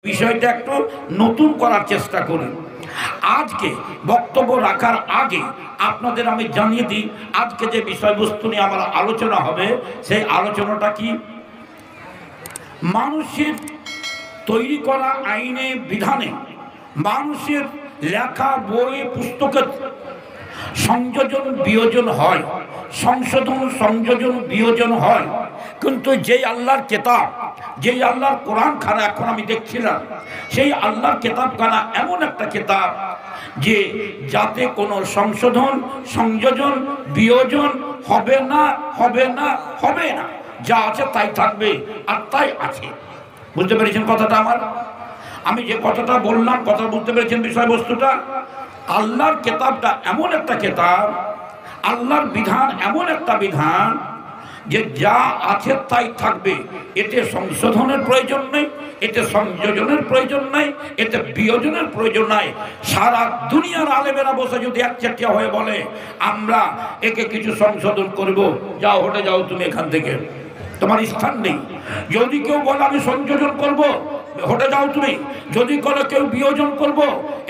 বিষয়টা একটু নতুন করার চেষ্টা করি। আজকে বক্তব্য রাখার আগে আপনাদের আমি জানিয়ে দিই, আজকে যে বিষয়বস্তু নিয়ে আমার আলোচনা হবে সেই আলোচনাটা কি? মানুষের তৈরি করা আইনে বিধানে, মানুষের লেখা বই পুস্তকে সংযোজন বিয়োজন হয়, সংশোধন সংযোজন বিয়োজন হয়, কিন্তু যেই আল্লাহর কেতাব, যেই আল্লাহর কোরআন খানা এখন আমি দেখছিলাম, সেই আল্লাহর কেতাবখানা এমন একটা কেতাব যে যাতে কোনো সংশোধন সংযোজন বিয়োজন হবে না, হবে না, হবে না, যা আছে তাই থাকবে আর তাই আছে। বুঝতে পেরেছেন কথাটা আমার? আমি যে কথাটা বললাম, কথা বুঝতে পেরেছেন বিষয়বস্তুটা? আল্লাহর কেতাবটা এমন একটা কেতাব, আল্লাহর বিধান এমন একটা বিধান যে যা আছে তাই থাকবে, এতে সংশোধনের প্রয়োজন নেই, এতে সংযোজনের প্রয়োজন নেই, এতে বিয়োজনের প্রয়োজন নাই। সারা দুনিয়ার আলেমেরা বসে যদি একচেটিয়া হয়ে বলে আমরা একে কিছু সংশোধন করব, যাও হটে যাও তুমি এখান থেকে, তোমার স্থান নেই। যদি কেউ বলে আমি সংযোজন করব, হটে যাও তুমি। যদি কোনো কেউ বিয়োজন করব,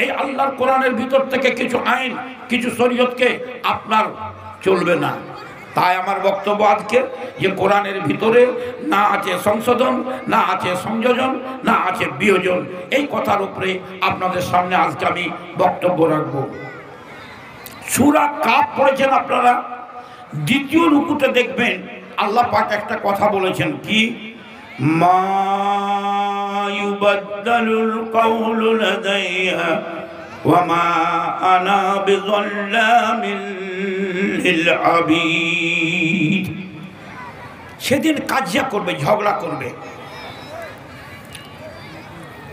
এই আল্লাহর কোরআনের ভিতর থেকে কিছু আইন, কিছু শরীয়তকে আপনার চলবে না। তাই আমার বক্তব্য আজকে যে কোরআনের ভিতরে না আছে সংশোধন, না আছে সংযোজন, না আছে বিয়োজন, এই কথার উপরে আপনাদের সামনে আজকে আমি বক্তব্য রাখব। সূরা কাফ পড়েছেন আপনারা, দ্বিতীয় রুকুতে দেখবেন আল্লাহ পাক একটা কথা বলেছেন, কি? মা ইউবাদদালুল কাউলু লাদাইয়া ওয়া মা আনা বিযাল্লামিল লিল আবিদ। সেদিন কাজিয়া করবে, ঝগড়া করবে,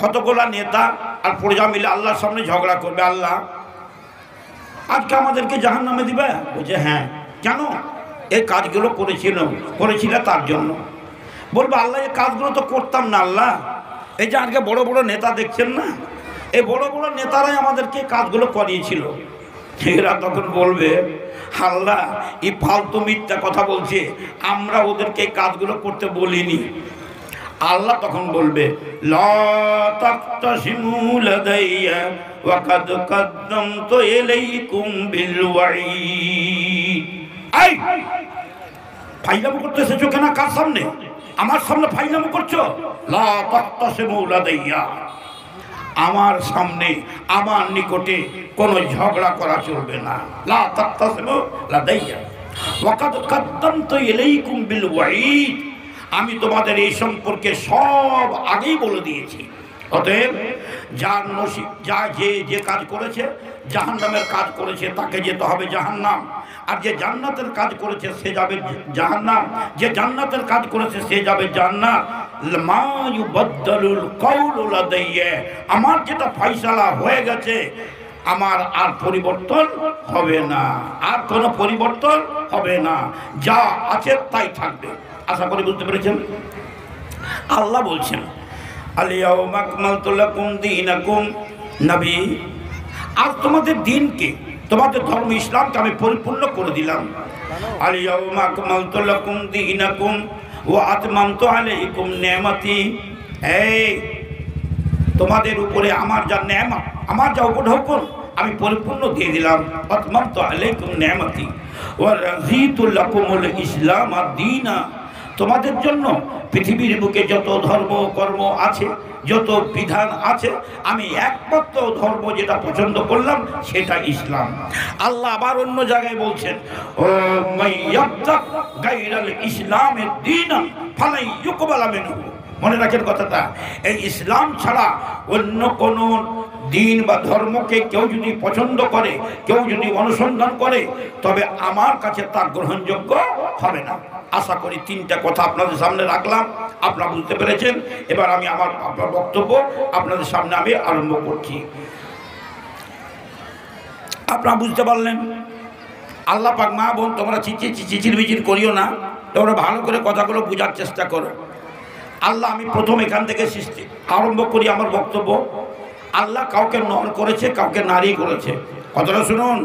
কতগুলা নেতা আর প্রজা মিলে আল্লাহর সামনে ঝগড়া করবে। আল্লাহ আজকে আমাদেরকে জাহান্নামে দিবে? বলছে হ্যাঁ। কেন? এই কাজগুলো করেছিল তার জন্য। বলবো আল্লাহ এই কাজগুলো তো করতাম না আল্লাহ, এই যে আজকে বড় বড় নেতা দেখছেন না, এই বড় বড় নেতারাই আমাদেরকে কাজগুলো করিয়েছিল। এরা তখন বলবে আল্লাহ এই ফালতু মিথ্যা কথা বলছে, আমরা ওদেরকে এই কাজগুলো করতে বলিনি। আল্লাহ তখন বলবে লা তাকতাসিমু লাদাইয়া ওয়া কাদ কাদ্দামতু ইলাইকুম বিল ওয়াঈদ। এই ফাইলামো করতে এসেছো কেন? কার সামনে? আমার সামনে ফাইলামো করছো? লা তাকতাসিমু লাদাইয়া, আমার সামনে, আমার নিকটে কোনো ঝগড়া করা চলবে না। লা তাকতাসিমু লাদাইয়া ওয়া কাদ কাদ্দামতু ইলাইকুম বিল ওয়াঈদ, আমি তোমাদের এই সম্পর্কে সব আগেই বলে দিয়েছি। অতএব যার নসিব, যে কাজ করেছে, জাহান্নামের কাজ করেছে, তাকে যেতে হবে জাহান্নাম। আর যে জান্নাতের কাজ করেছে সে যাবে জাহান্নাম, যে জান্নাতের কাজ করেছে সে যাবে জান্নাত। মা ইউবাদদালুল কাউলু লাদাইয়া, আমার যেটা ফয়সালা হয়ে গেছে, আমার আর পরিবর্তন হবে না, আর কোনো পরিবর্তন হবে না, যা আছে তাই থাকবে। আশা করি বুঝতে পেরেছেন। আল্লাহ বলছেন আল-ইয়াওমা আকমালতু লাকুম দীনাকুম, নবী আজ তোমাদের দিনকে, তোমাদের ধর্ম ইসলামকে আমি পরিপূর্ণ করে দিলাম। আল-ইয়াওমা আকমালতু লাকুম দীনাকুম ওয়া আতমামতু আলাইকুম নি'মাতি, এই তোমাদের উপরে আমার যা নেয়ামত, আমার যা উপঢৌকন আমি পরিপূর্ণ দিয়ে দিলাম। আতমামতু আলাইকুম নি'মাতি ওয়া রাযীতু লাকুমুল ইসলাম দীনা, তোমাদের জন্য পৃথিবীর বুকে যত ধর্ম কর্ম আছে, যত বিধান আছে, আমি একমাত্র ধর্ম যেটা পছন্দ করলাম সেটা ইসলাম। আল্লাহ আবার অন্য জায়গায় বলছেন ও মাইয়াবতাগ গায়রাল ইসলামের দীনান ফালাই ইউকবালা মিনহু। মনে রাখেন কথাটা, এই ইসলাম ছাড়া অন্য কোন দিন বা ধর্মকে কেউ যদি পছন্দ করে, কেউ যদি অনুসন্ধান করে, তবে আমার কাছে তা গ্রহণযোগ্য হবে না। আশা করি তিনটা কথা আপনাদের সামনে রাখলাম, আপনারা বুঝতে পেরেছেন। এবার আমি আমার বক্তব্য আপনাদের সামনে আমি আরম্ভ করছি। আপনারা বুঝতে পারলেন? আল্লাহ পাক, মা বোন তোমরা চিচির বিচির করিও না, তোমরা ভালো করে কথাগুলো বোঝার চেষ্টা করো। আল্লাহ, আমি প্রথম এখান থেকে আরম্ভ করি আমার বক্তব্য। আল্লাহ কাউকে নর করেছে, কাউকে নারী করেছে। কথাটা শুনুন,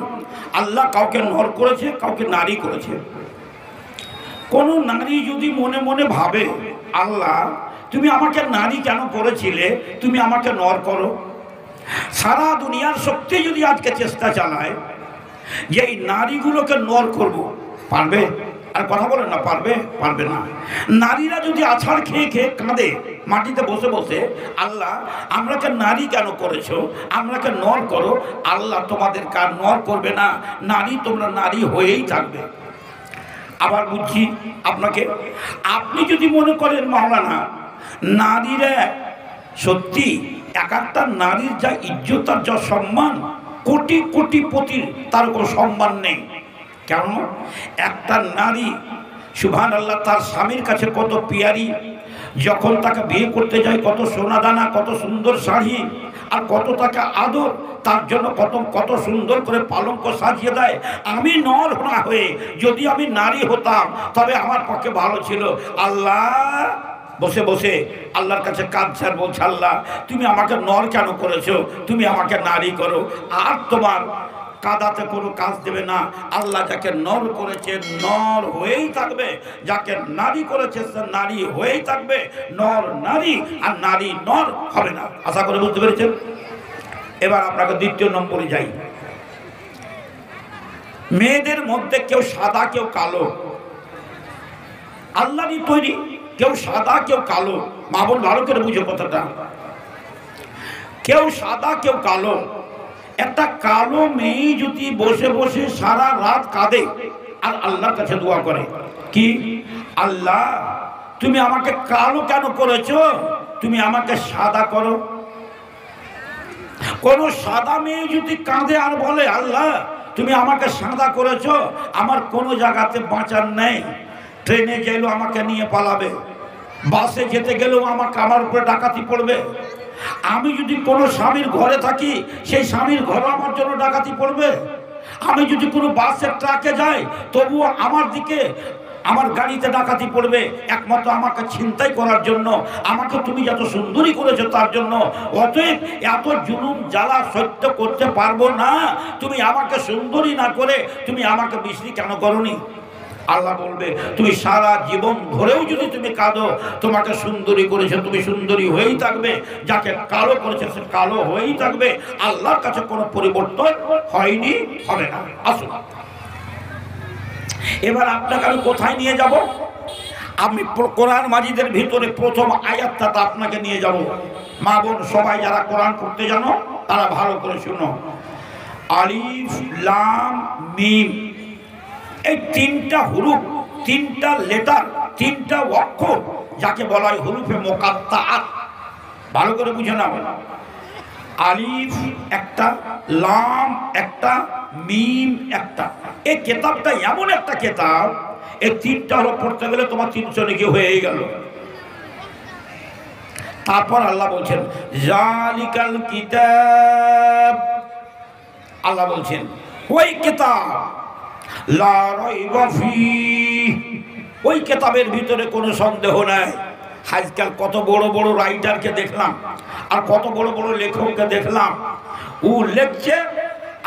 আল্লাহ কাউকে নর করেছে, কাউকে নারী করেছে। কোন নারী যদি মনে মনে ভাবে আল্লাহ তুমি আমাকে নারী কেন করেছিলে, তুমি আমাকে নর করো। সারা দুনিয়ার শক্তি যদি আজকে চেষ্টা চালায় যে এই নারীগুলোকে নর করব, পারবে? আর কথা বলেন না, পারবে? পারবে না। নারীরা যদি আছাড় খেয়ে খেয়ে কাঁদে মাটিতে বসে বসে, আল্লাহ আমরাকে নারী কেন করেছো, আমরাকে নর করো, আল্লাহ তোমাদের কার নর করবে না, নারী তোমরা নারী হয়েই থাকবে। আবার বুঝছি আপনাকে, আপনি যদি মনে করেন মাওলানা নারীরা সত্যি এক একটা নারীর যা ইজ্জত আর যা সম্মান, কোটি কোটি পতির তার কোনো সম্মান নেই। কেন? একটা নারী সুবহানাল্লাহ তার স্বামীর কাছে কত পিয়ারি, যখন তাকে বিয়ে করতে যায় কত সোনা দানা, কত সুন্দর শাড়ি আর কত টাকা আদর, তার জন্য কত কত সুন্দর করে পালঙ্ক সাজিয়ে দেয়। আমি নর না হয়ে যদি আমি নারী হতাম তবে আমার পক্ষে ভালো ছিল। আল্লাহ বসে বসে আল্লাহর কাছে কাঁদছে আর বলছে, আল্লাহ তুমি আমাকে নর কেন করেছো, তুমি আমাকে নারী করো। আর তোমার কাদাতে কোনো কাজ দেবে না। আল্লাহ যাকে নর করেছে নর হয়েই থাকবে, যাকে নারী করেছে সে নারী হয়েই থাকবে। নর নারী আর নারী নর হবে না। আশা করে বুঝতে পেরেছেন। এবার আপনাকে দ্বিতীয় নম্বরে যাই। মেয়েদের মধ্যে কেউ সাদা কেউ কালো, আল্লাহরই তৈরি, কেউ সাদা কেউ কালো। মা বোন ভালো করে বুঝো কথাটা, কেউ সাদা কেউ কালো। একটা কালো মেয়ে যদি বসে বসে সারা রাত কাঁদে আর আল্লাহর কাছে দোয়া করে, কি আল্লাহ তুমি আমাকে কালো কেন করেছো, তুমি আমাকে সাদা করো। কোন সাদা মেয়ে যদি কাঁদে আর বলে আল্লাহ তুমি আমাকে সাদা করেছো, আমার কোনো জায়গাতে বাঁচার নেই। ট্রেনে গেলেও আমাকে নিয়ে পালাবে, বাসে যেতে গেলেও আমার উপরে ডাকাতি পড়বে। আমি যদি কোনো স্বামীর ঘরে থাকি সেই স্বামীর ঘরে আমার জন্য ডাকাতি পড়বে। আমি যদি কোনো বাসের ট্রাকে যাই তবুও আমার দিকে আমার গাড়িতে ডাকাতি পড়বে, একমাত্র আমাকে ছিনতাই করার জন্য। আমাকে তুমি যত সুন্দরী করেছো তার জন্য। অতএব এত জুলুম জ্বালা সহ্য করতে পারবো না। তুমি আমাকে সুন্দরী না করে তুমি আমাকে বিশ্রী কেন করনি? আল্লাহ বলবে তুমি সারা জীবন ধরেও যদি তুমি কাঁদো, তোমাকে সুন্দরী করেছে তুমি সুন্দরী হয়েই থাকবে, যাকে কালো করেছে সে কালো হয়েই থাকবে। আল্লাহর কাছে কোনো পরিবর্তন হয়নি, হবে না। আসুন এবার আপনাকে আমি কোথায় নিয়ে যাব? আমি কোরআন মাজিদের ভিতরে প্রথম আয়াতটা আপনাকে নিয়ে যাব। মা বোন সবাই যারা কোরআন পড়তে জানো তারা ভালো করে শুনো। আলিফ লাম মিম, এই তিনটা হুরুফ, তিনটা লেটার, তিনটা অক্ষর যাকে বলা হয় হুরুফে মুকাত্তাআত। ভালো করে বুঝে নাও। আলিফ একটা, লাম একটা, মিম একটা। এই কিতাবটা এমন একটা কিতাব, এই তিনটা হরফ পড়তে গেলে তোমার 300 নেকি হয়ে গেল। তারপর আল্লাহ বলছেন জালিকাল কিতাব, আল্লাহ বলছেন ওই কিতাব লা রাইবা ফীহি, ওই কিতাবের ভিতরে কোনো সন্দেহ নাই। আজকাল কত বড় বড় রাইটারকে দেখলাম আর কত বড় বড় লেখককে দেখলাম, ও লেখছে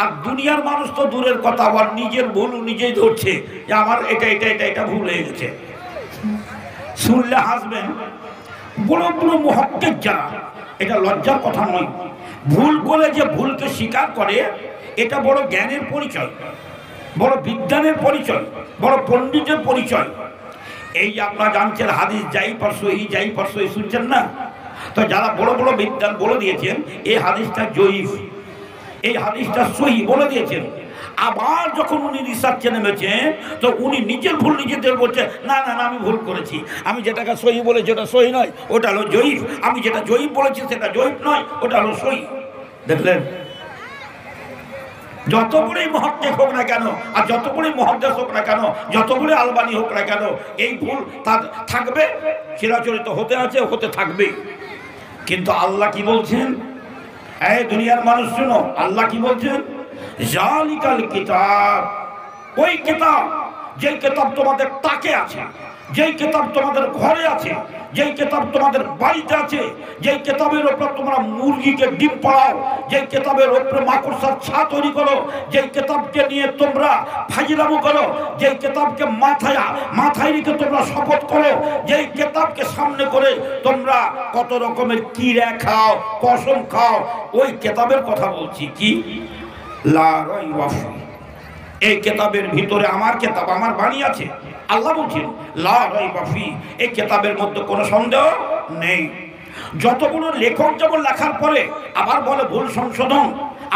আর দুনিয়ার মানুষ তো দূরের কথা, আবার নিজের ভুল নিজেই ধরছে যে আমার এটা এটা এটা এটা ভুল হয়ে গেছে। শুনলে হাসবেন। বড় বড় মুহাক্কিক যারা, এটা লজ্জার কথা নয়। ভুল করে যে ভুলকে স্বীকার করে এটা বড় জ্ঞানের পরিচয়, বড় বিজ্ঞানের পরিচয়, বড় পণ্ডিতের পরিচয়। এই যে আপনারা জানছেন হাদিস যাই পারসই যাই পারসই শুনছেন না? তো যারা বড় বড় বিজ্ঞান বলে দিয়েছেন এই হাদিসটা জয়ীফ, এই হাদিসটা সহি বলে দিয়েছেন। আবার যখন উনি রিসার্চে নেমেছেন তো উনি নিজের ভুল নিজেদের বলছে না না না আমি ভুল করেছি, আমি যেটাকে সহি বলেছি ওটা সহি নয়, ওটা হলো জয়ীফ। আমি যেটা জয়ীফ বলেছি সেটা জয়ীফ নয়, ওটা হলো সহি। দেখলেন? যত বড়ই মুহাক্কিক হোক না কেন আর যত বড়ই মুহাদ্দিস হোক না কেন, যত বড়ই আলবানি হোক না কেন, এই ভুল তার থাকবে, চিরাচরিত হতে আছে, হতে থাকবে। কিন্তু আল্লাহ কি বলছেন? এই দুনিয়ার মানুষ শুনো, আল্লাহ কি বলছেন? জালিকাল কিতাব, ওই কিতাব, যেই কিতাব তোমাদের তাকে আছে, যেই কিতাব তোমাদের ঘরে আছে, যেই কেতাব তোমাদের বাড়িতে আছে, যেই কেতাবের ওপর তোমরা মুরগিকে ডিম পাড়াও, যেই কেতাবের ওপরে মাকড়সার ছা তৈরি করো, যেই কেতাবকে নিয়ে তোমরা ফাজিলামো করো, যেই কেতাবকে মাথায় রেখে তোমরা শপথ করো, যেই কেতাবকে সামনে করে তোমরা কত রকমের কিরা খাও, কসম খাও, ওই কেতাবের কথা বলছি। কি লা রাইবা ফি, এই কেতাবের ভিতরে আমার কেতাব, আমার বাণী আছে। আল্লাহ বলছেন লা রাইবা ফি, এই কেতাবের মধ্যে কোনো সন্দেহ নেই। যতগুলো লেখক যেমন লেখার পরে আবার বলে ভুল সংশোধন,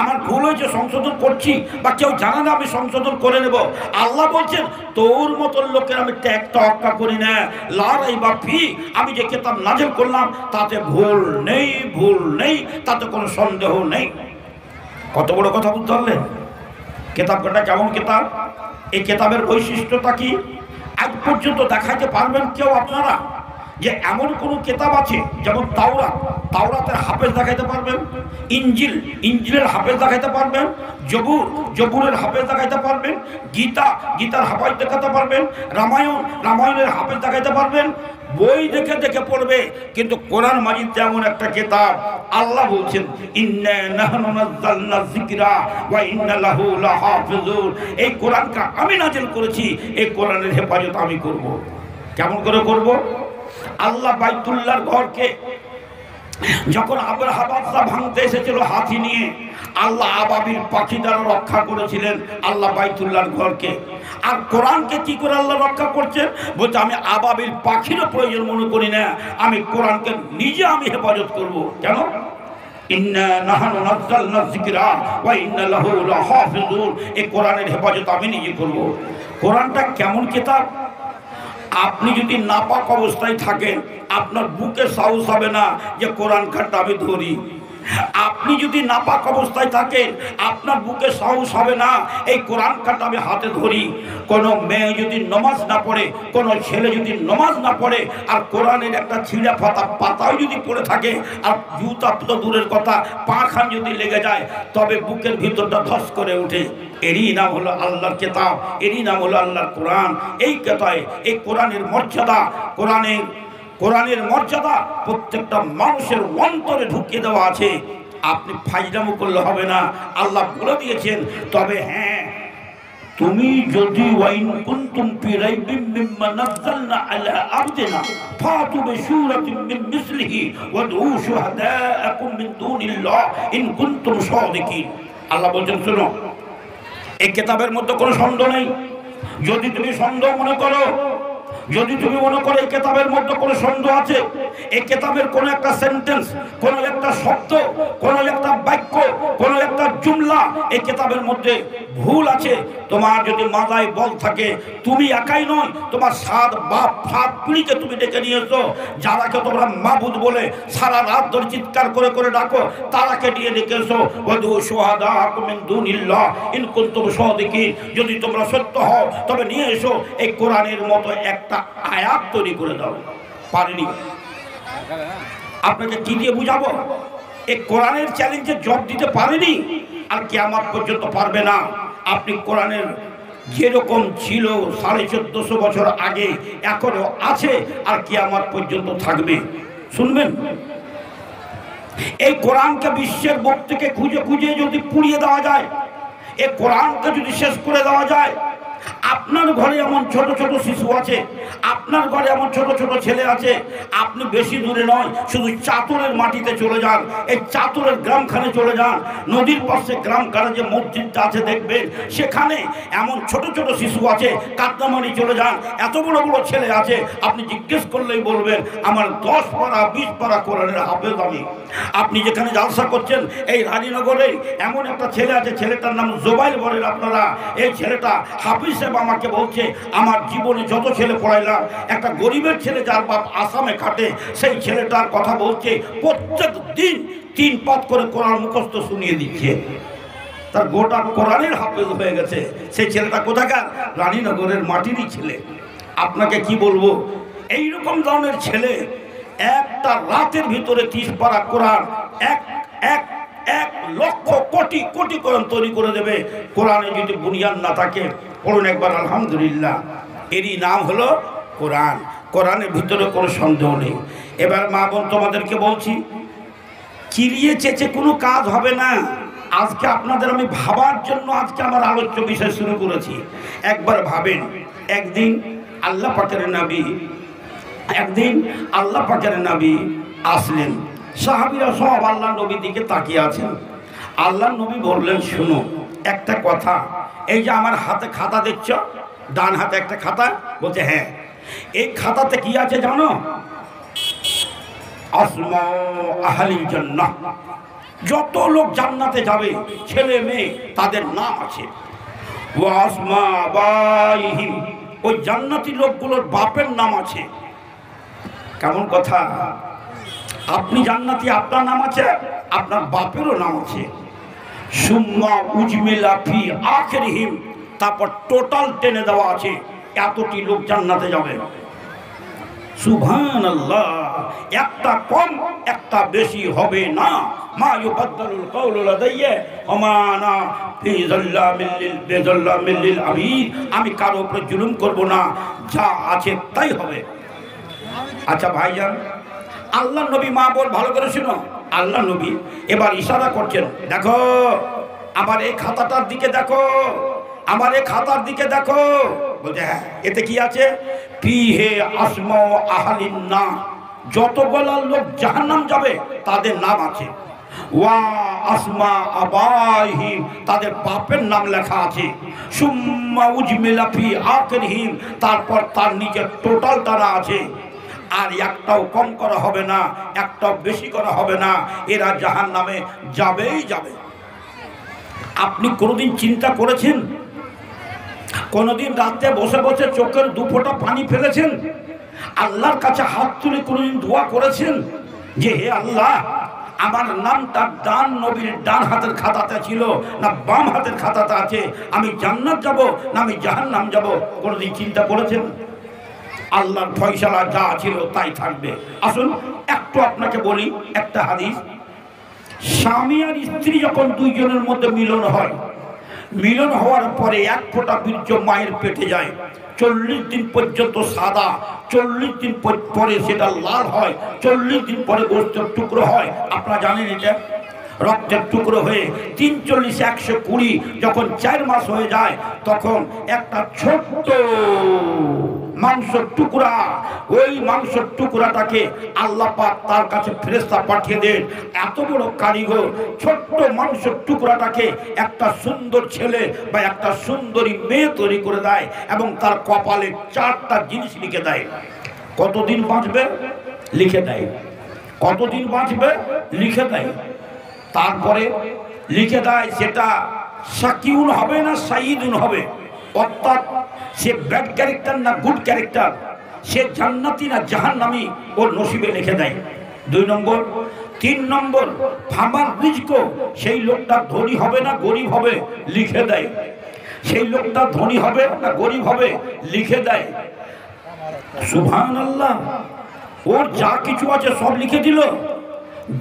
আমার ভুল হয়েছে সংশোধন করছি, বা কেউ জানে না আমি সংশোধন করে নেব। আল্লাহ বলছেন তোর মতন লোকের আমি ত্যাগটা অক্কা করি না। লা রাইবা ফি, আমি যে কেতাব নাযিল করলাম তাতে ভুল নেই, তাতে কোনো সন্দেহ নেই। কত বড় কথা বুঝতে পারলেন? কেতাবটা কেমন কেতাব, এই কেতাবের বৈশিষ্ট্যটা কি? আজ পর্যন্ত দেখাইতে পারবেন কেউ আপনারা যে এমন কোন কেতাব আছে? যেমন তাওরাতের হাফেজ দেখাইতে পারবেন, ইঞ্জিলের হাফেজ দেখাইতে পারবেন, জবুরের হাফেজ দেখাইতে পারবেন, গীতার হাফেজ দেখাতে পারবেন, রামায়ণের হাফেজ দেখাইতে পারবেন। বই দেখে দেখে পড়বে, কিন্তু কোরআন মাজিদ এমন একটা কিতাব, আল্লাহ বলছেন ইন্না নাহনু নাযালনা যিকরা ওয়া ইন্না লাহু লাহাফিজুন, এই কোরআনকে আমি নাযিল করেছি, এই কোরআনের হেফাজত আমি করব। কেমন করে করব? আল্লাহ বাইতুল্লাহর ঘরকে যখন আবরাহা বাদশা ভাঙতে এসেছিল হাতি নিয়ে, আল্লাহ আবাবিল পাখি দ্বারা রক্ষা করেছিলেন আল্লাহ বাইতুল্লাহর ঘরকে। আর কোরআনকে কি করে আল্লাহ রক্ষা করছেন? বলছে আমি আবাবিল পাখিরও প্রয়োজন মনে করি না, আমি কোরআনকে নিজে আমি হেফাজত করব। কেন? ইন্না নাহনু নাযালনা যিকরা ওয়া ইন্না লাহু লাহাফিজুন, এই কোরআনের হেফাজত আমি নিজে করব। কোরআনটা কেমন কিতাব? আপনি যদি নাপাক অবস্থায় থাকেন, আপনার বুকে সাহস হবে না যে কোরআন খাটটা আমি ধরি। আপনি যদি নাপাক অবস্থায় থাকেন, আপনার বুকে সাহস হবে না এই কোরআন খাটটা আমি হাতে ধরি। কোনো মেয়ে যদি নামাজ না পড়ে, কোনো ছেলে যদি নামাজ না পড়ে, আর কোরআনের একটা ছিঁড়া পাতাও যদি পড়ে থাকে, আর জুতা তো দূরের কথা পা খান যদি লেগে যায়, তবে বুকের ভিতরটা ধস করে ওঠে। এরই নাম হলো আল্লাহর কিতাব, এরই নাম হলো আল্লাহর কোরআন। এই কথায় এই কোরআনের মর্যাদা, কোরআনের মর্যাদা প্রত্যেকটা মানুষের অন্তরে ঢুকিয়ে দেওয়া আছে। আপনি ফাজলামো করলে হবে না, আল্লাহ বলে দিয়েছেন। তবে হ্যাঁ, তুমি যদি ওয়াইন কুনতুম ফি রাইবিম মিম্মা নাযালনা আলা আবদিনা ফাতু বিসূরাতিন মিন মিসলিহি ওয়াদউ শুহাদাআকুম মিন দুনিল্লাহ ইন কুনতুম সাদিকিন। আল্লাহ বলেন শুনো, এই কিতাবের মধ্যে কোনো সন্দেহ নেই। যদি তুমি সন্দেহ মনে করো, যদি তুমি মনে করো এই কিতাবের মধ্যে কোনো সন্দেহ আছে, এই কিতাবের কোনো একটা সেন্টেন্স, কোনো একটা শব্দ, কোনো একটা বাক্য, কোনো একটা জুমলা এই কিতাবের মধ্যে ভুল আছে, তোমার যদি মাথায় বল থাকে, তুমি একাই নয়, তোমার সাত বাপ সাত পিঁড়িকে তুমি ডেকে নিয়েছো, যারাকে তোমরা মাবুদ বলে সারা রাত ধরে চিৎকার করে করে ডাকো, তারাকে নিয়ে ডেকেছো। ওয়াদউ শুহাদাআকুম মিন দুনিল্লাহ ইন কুনতুম সাদিকিন, যদি তোমরা সত্য হও তবে নিয়ে এসো। এই কোরআনের মতো একটা আয়াত তৈরি করে দাও। পারেনি। আপনাকে কি দিয়ে বুঝাবো? এই কোরআনের চ্যালেঞ্জে জবাব দিতে পারেনি, আর কিয়ামত পর্যন্ত পারবে না। আপনি কোরআনের যেরকম ছিল 1450 বছর আগে, এখনো আছে, আর কিয়ামত পর্যন্ত থাকবে। শুনবেন, এই কোরআনকে বিশ্বের বুক থেকে খুঁজে খুঁজে যদি পুড়িয়ে দেওয়া যায়, এই কোরআনকে যদি শেষ করে দেওয়া যায়, আপনার ঘরে এমন ছোট ছোট শিশু আছে, আপনার ঘরে এমন ছোট ছোট ছেলে আছে, আপনি বেশি দূরে নয়, শুধু চাতুরের মাটিতে চলে যান, এই চাতুরের গ্রামখানে চলে যান, নদীর পাশে গ্রামখানে যে মসজিদটা আছে দেখবেন, সেখানে এমন ছোট ছোট শিশু আছে। কাতনামারি চলে যান, এত বড় বড় ছেলে আছে, আপনি জিজ্ঞেস করলেই বলবেন আমার 10 পারা 20 পারা কোরআনের হাফেজ আমি। আপনি যেখানে জালসা করছেন এই রানীনগরে এমন একটা ছেলে আছে, ছেলেটার নাম জোবাইল বলেন আপনারা। এই ছেলেটা হাফিজ সাহেব আমাকে বলছে, আমার জীবনে যত ছেলে পড়াইলাম, একটা গরিবের ছেলে যার বাপ আসামে খাটে, সেই ছেলেটার কথা বলছে, প্রত্যেক দিন 3 পাত করে কোরআন মুখস্থ শুনিয়ে দিচ্ছে। তার গোটা কোরআনের হাফেজ হয়ে গেছে। সেই ছেলেটা কোথাকার? রানীনগরের মাটিরই ছেলে। আপনাকে কি বলবো, এইরকম ধরনের ছেলে একটা রাতের ভিতরে 30 পারা কোরআন, এক লক্ষ কোটি কোটি কোরআন তৈরি করে দেবে। কোরআনে যদি বুনিয়াদ না থাকে, পড়ুন একবার আলহামদুলিল্লাহ। এরই নাম হলো কোরআন। কোরআনের ভিতরে কোনো সন্দেহ নেই। এবার মা বোন তোমাদেরকে বলছি, চিরিয়ে চেঁচে কোনো কাজ হবে না। আজকে আপনাদের আমি ভাবার জন্য আজকে আমার আলোচ্য বিষয় শুরু করেছি। একবার ভাবেন, একদিন আল্লাহ পাকের নবী আসলেন, সাহাবীরা সব আল্লাহ নবীর দিকে তাকিয়ে আছেন। আল্লাহ নবী বললেন, শুনো একটা কথা, এই যে আমার হাতে খাতা দেখছ, ডান হাতে একটা খাতা, বলছে হ্যাঁ। এই খাতাতে কি আছে জানো? আসমা আহলিল জান্নাহ, যত লোক জান্নাতে যাবে ছেলে মেয়ে তাদের নাম আছে। ওয়া আসমা আবাইহিম, ওই জান্নাতি লোকগুলোর বাপের নাম আছে। কেমন কথা? আপনি জান্নাতি, আপনার নাম আছে, আপনার বাপেরও নাম আছে। সুম্মা উজমিলা ফি আখিরিহিম, তারপর টোটাল টেনে দেওয়া আছে, এতটি লোক জান্নাতে যাবে। সুবহানাল্লাহ, একটা কম একটা বেশি হবে না। মা ইউবাদদালুল কাউলু লাদাইয়া ওয়া মা আনা ফি যাল্লামিল লিল আবিদ, আমি কারো উপরে জুলুম করব না, যা আছে তাই হবে। আচ্ছা ভাইজান, আল্লাহ নবী, মা বোন ভালো করে শুনো, আল্লাহ নবী এবার ইশারা করছেন, দেখো আমার এই খাতাটার দিকে দেখো, আমার এই খাতার দিকে দেখো। বলছে হ্যাঁ, এতে কি আছে? ফিহে আসমা আহলিন নার, যতগুলো লোক জাহান্নাম যাবে তাদের নাম আছে। ওয়া আসমা আবাইহিম, তাদের বাপের নাম লেখা আছে। সুম্মা উজমিলা ফি আখিরিহিম, তারপর তার নিচে টোটাল তারা আছে। আর একটাও কম করা হবে না, একটাও বেশি করা হবে না, এরা জাহান্নামে যাবেই যাবে। আপনি কোনোদিন চিন্তা করেছেন? কোনোদিন রাতে বসে বসে চোখের দুফোঁটা পানি ফেলেছেন? আল্লাহর কাছে হাত তুলে কোনোদিন দোয়া করেছেন যে হে আল্লাহ, আমার নামটা ডান নবীর ডান হাতের খাতাতে ছিল না বাম হাতের খাতাতে আছে, আমি জান্নাত যাব না আমি জাহান্নাম যাব? কোনোদিন চিন্তা করেছেন? আল্লাহর ফয়সালা যা ছিল তাই থাকবে। আসুন একটু আপনাকে বলি একটা হাদিস। স্বামী আর স্ত্রী যখন দুইজনের মধ্যে মিলন হয়, মিলন হওয়ার পরে এক ফোঁটা বীর্য মায়ের পেটে যায়, 40 দিন পর্যন্ত সাদা, 40 দিন পরে সেটা লাল হয়, 40 দিন পরে গোস্তের টুকরো হয়। আপনারা জানেন এটা? রক্তের টুকরো হয়ে 3 40 120, যখন 4 মাস হয়ে যায় তখন একটা ছোট্ট মাংসের টুকরা, ওই মাংসের টুকরাটাকে আল্লাহ পাক তার কাছে ফেরেশতা পাঠিয়ে দেন। এত বড় কারিগর ছোট্ট মাংসের টুকরাটাকে একটা সুন্দর ছেলে বা একটা সুন্দরী মেয়ে তৈরি করে দেয় এবং তার কপালে 4টা জিনিস লিখে দেয়। কতদিন বাঁচবে লিখে দেয়, কতদিন বাঁচবে লিখে দেয়। তারপরে লিখে দেয় সেটা সাকিউন হবে না সাইয়িদুন হবে, অর্থাৎ সে ব্যাড ক্যারেক্টার না গুড ক্যারেক্টার, সে জান্নাতি না জাহান্নামী, ওর নসিবে লিখে দেয়। 2 নম্বর। 3 নম্বর, ফামার রিজকো, সেই লোকটা ধনী হবে না গরিব হবে লিখে দেয়। সেই লোকটা ধনী হবে না গরিব হবে লিখে দেয়। সুবহানাল্লাহ, ওর যা কিছু আছে সব লিখে দিল।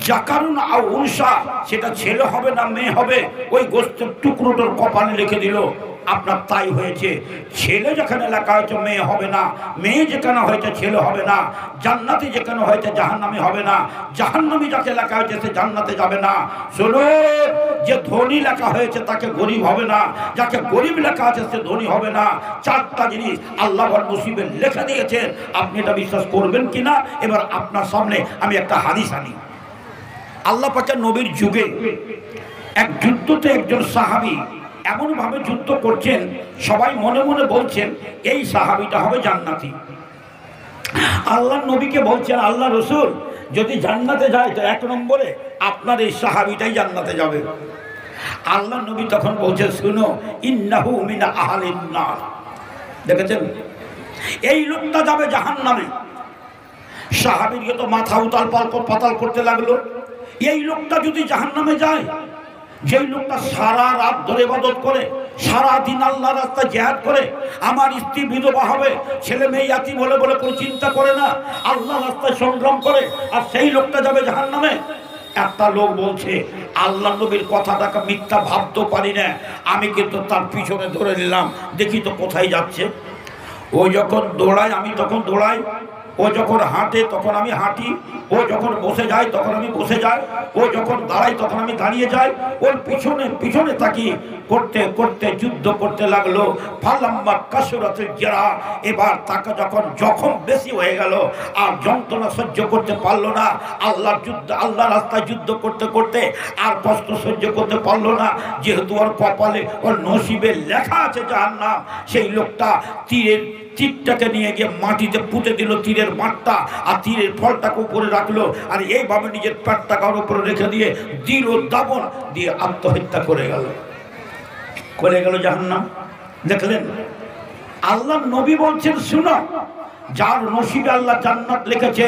জাকারুন আও উনসা, সেটা ছেলে হবে না মেয়ে হবে, ওই গোস্তের টুকরোটার কপালে লিখে দিল। আপনার তাই হয়েছে, ছেলে যেখানে লেখা হয়েছে মেয়ে হবে না, মেয়ে যেখানে হয়েছে ছেলে হবে না, জান্নাতি যেখানে হয়েছে জাহান্নামী হবে না, জাহান্নামী যাকে লেখা হয়েছে সে জান্নাতে যাবে না। শোনো, যে ধনী লেখা হয়েছে তাকে গরিব হবে না, যাকে গরিব লেখা আছে সে ধনী হবে না। 4টা জিনিস আল্লাহ নসিবে লেখা দিয়েছেন। আপনি এটা বিশ্বাস করবেন কিনা? এবার আপনার সামনে আমি একটা হাদিস আনি। আল্লাহ পাকের নবীর যুগে এক যুদ্ধতে একজন সাহাবী এমনভাবে যুদ্ধ করছেন, সবাই মনে মনে বলছেন এই সাহাবীটা হবে জান্নাতি। আল্লাহ নবীকে বলছেন, আল্লাহ রসুল যদি জান্নাতে যায় তো 1 নম্বরে আপনার এই সাহাবীটাই জান্নাতে যাবে। আল্লাহ নবী তখন বলছেন, শুনো, ইন্নাহু মিন আহলিন নার। দেখেছেন, এই লোকটা যাবে জাহান্নামে। সাহাবীকে তো মাথা উতাল পাতাল করতে লাগলো। এই লোকটা যদি জাহান্নামে যায়, যেই লোকটা সারা রাত ধরে ইবাদত করে, সারা দিন আল্লাহর রাস্তায় জিহাদ করে, আমার স্ত্রী বিধবা হবে, ছেলে মেয়ে ইয়াতীম হলে বলে কোনো চিন্তা করে না, আল্লাহর রাস্তায় সংগ্রাম করে, আর সেই লোকটা যাবে জাহান্নামে। একটা লোক বলছে, আল্লাহ নবীর কথাটাকে মিথ্যা ভাবতে পারি না, আমি কিন্তু তার পিছনে ধরে নিলাম, দেখি তো কোথায় যাচ্ছে। ও যখন দৌড়ায় আমি তখন দৌড়াই, ও যখন হাঁটে তখন আমি হাঁটি, ও যখন বসে যায় তখন আমি বসে যাই, ও যখন দাঁড়ায় তখন আমি দাঁড়িয়ে যাই। ওর পিছনে পিছনে তাকি করতে করতে যুদ্ধ করতে লাগলো। ফালাম্মা কাসুরাতুল জারা, এবার তাকে যখন জখম বেশি হয়ে গেল আর যন্ত্রণা সহ্য করতে পারলো না, আল্লাহর যুদ্ধ, আল্লাহ রাস্তায় যুদ্ধ করতে করতে আর কষ্ট সহ্য করতে পারলো না, যেহেতু ওর কপালে ওর নসিবে লেখা আছে জাহান্নাম, সেই লোকটা তীরটাকে নিয়ে গিয়ে মাটিতে পুঁতে দিল, তীরের মাঠটা, আর তীরের ফলটাকে উপরে রাখলো, আর এইভাবে নিজের পেটটাকে ওর উপরে রেখে দিয়ে দিল দাবন দিয়ে আত্মহত্যা করে গেল জাহান্নাম। দেখলেন, আল্লাহ নবী বলছেন শুনো, যার নসিবে আল্লাহ জান্নাত লিখেছে